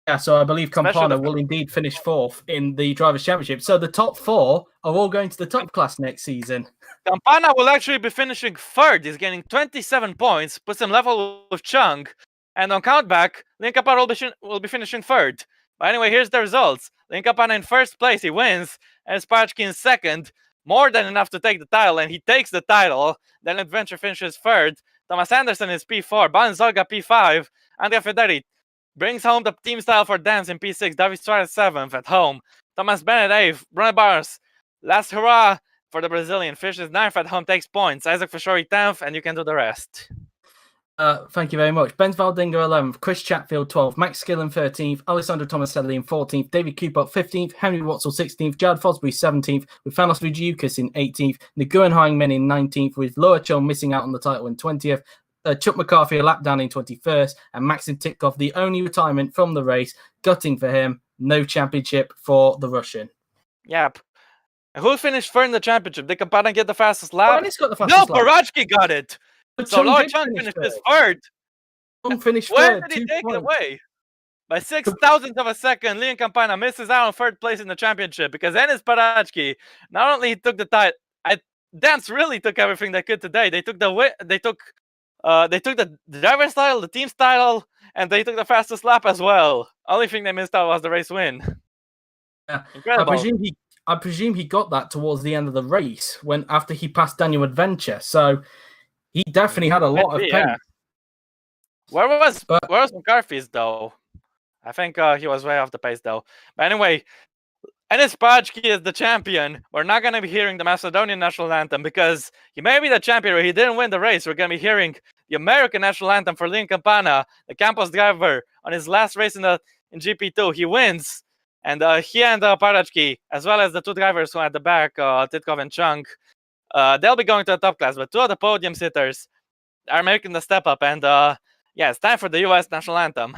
Yeah, so I believe Campana will indeed finish 4th in the Drivers' Championship. So the top 4 are all going to the top class next season. Campana will actually be finishing 3rd. He's getting 27 points, puts him level with Chung. And on countback, Liam Campana will be finishing 3rd. But anyway, here's the results. Liam Campana in 1st place, he wins. And Parzki in 2nd, more than enough to take the title, and he takes the title. Then Adventure finishes 3rd. Thomas Anderson is P4, Banzolga P5. Andrea Federi brings home the team's title for Dams in P6. David Suarez 7th at home. Thomas Bennett 8th. Bruno Barnes, last hurrah for the Brazilian. Finishes 9th at home, takes points. Isaac Facheret 10th, and you can do the rest. Thank you very much. Benz Valdinga 11th, Chris Chatfield 12th, Max Skillen 13th, Alessandro Tomaselli in 14th, David Kupok 15th, Henry Watzel 16th, Jared Fosbury 17th, with Thanos Vujiukas in 18th, Nguyen Huang Min in 19th, with Laura Chung missing out on the title in 20th, Chuck McCarthy a lap down in 21st, and Maxim Titkov, the only retirement from the race, gutting for him, no championship for the Russian. Yep. And who finished 3rd in the championship? Did Campana get the fastest lap? Got the fastest lap. Parzki got it. So Laura Chung finished 3rd. Finished Where 3rd. did he take it away? By 6,000ths of a second, Liam Campana misses out on 3rd place in the championship because Enis Parzki not only took the title, Dance really took everything they could today. They took the driver's title, the team's title, and they took the fastest lap as well. Only thing they missed out was the race win. Yeah, incredible. I presume he got that towards the end of the race after he passed Daniel Adventure. So he definitely had a lot of pain. Yeah. Where was McCarthy's though? I think he was way off the pace though. But anyway, Enis Parzki is the champion. We're not going to be hearing the Macedonian national anthem because he may be the champion, but he didn't win the race. We're going to be hearing the American national anthem for Liam Campana, the Campos driver, on his last race in GP2. He wins, and he and Parzki, as well as the 2 drivers who are at the back, Titkov and Chung, they'll be going to the top class. But 2 of the podium sitters are making the step up, and yeah, it's time for the U.S. national anthem.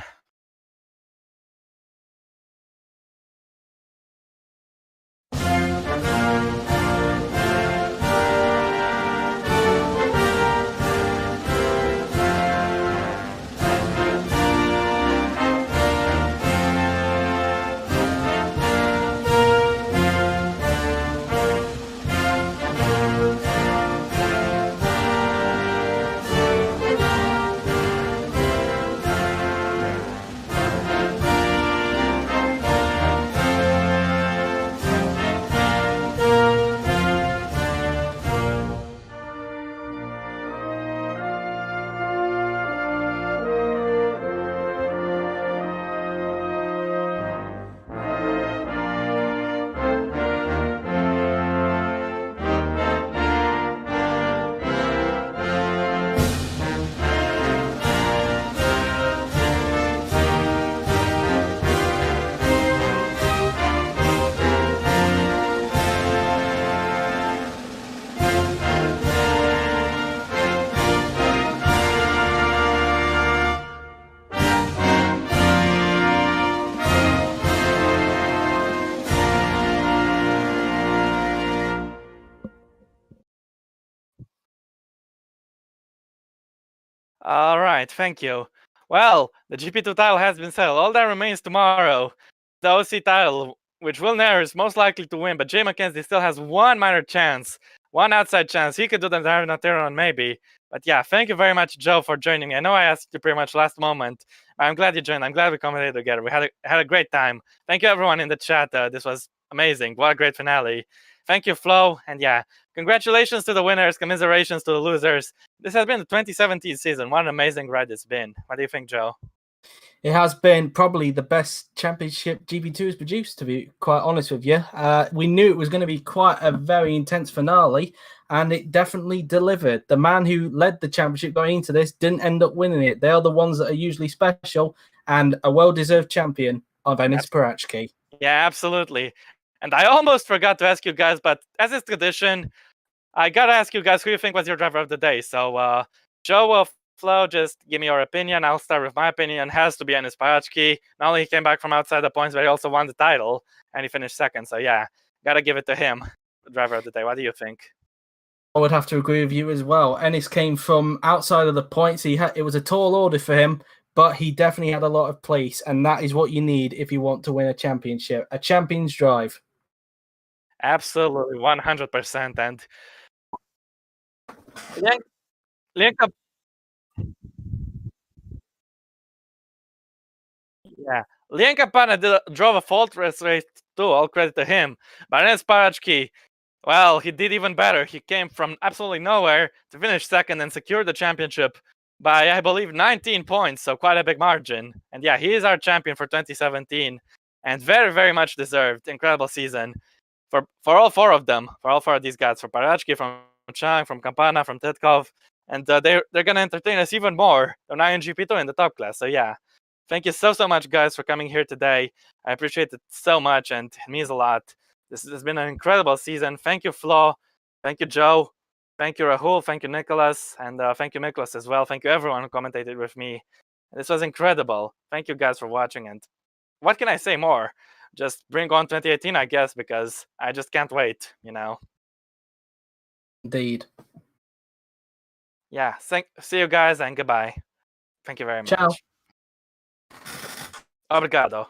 All right, thank you. Well, the GP2 title has been settled. All that remains tomorrow, the OC title, which Will Nair is most likely to win, but Jay McKenzie still has one minor chance, one outside chance. He could do the entire Noteron maybe. But yeah, thank you very much, Joe, for joining me. I know I asked you pretty much last moment. I'm glad you joined. I'm glad we commentated together. We had a great time. Thank you, everyone in the chat. This was amazing. What a great finale. Thank you, Flo. And yeah, congratulations to the winners. Commiserations to the losers. This has been the 2017 season. What an amazing ride it's been. What do you think, Joe? It has been probably the best championship GP2 has produced, to be quite honest with you. We knew it was going to be quite a very intense finale, and it definitely delivered. The man who led the championship going into this didn't end up winning it. They are the ones that are usually special, and a well-deserved champion of Enis Parachki. Yeah, absolutely. And I almost forgot to ask you guys, but as is tradition, I gotta ask you guys who you think was your driver of the day. So, Joe or Flo, just give me your opinion. I'll start with my opinion. It has to be Enis Parachki. Not only he came back from outside the points, but he also won the title, and he finished second. So yeah, gotta give it to him, the driver of the day. What do you think? I would have to agree with you as well. Ennis came from outside of the points. It was a tall order for him, but he definitely had a lot of place, and that is what you need if you want to win a championship. A champion's drive. Absolutely, 100%. And Lienka, yeah, Lienka Pana drove a faultless race too. All credit to him. But Enis Parachki, well, he did even better. He came from absolutely nowhere to finish second and secure the championship by, I believe, 19 points, so quite a big margin. And yeah, he is our champion for 2017, and very, very much deserved. Incredible season for all four of them, for all four of these guys, for Parachki, from Chang, from Campana, from Tetkov, and they're gonna entertain us even more. They're now in GP2 in the top class, so yeah. Thank you so much, guys, for coming here today. I appreciate it so much, and it means a lot. This has been an incredible season. Thank you, Flo. Thank you, Joe. Thank you, Rahul. Thank you, Nicholas. And thank you, Nicholas, as well. Thank you, everyone who commentated with me. This was incredible. Thank you, guys, for watching. And what can I say more? Just bring on 2018, I guess, because I just can't wait, you know? Indeed. Yeah. See you guys, and goodbye. Thank you very Ciao. much. Obrigado.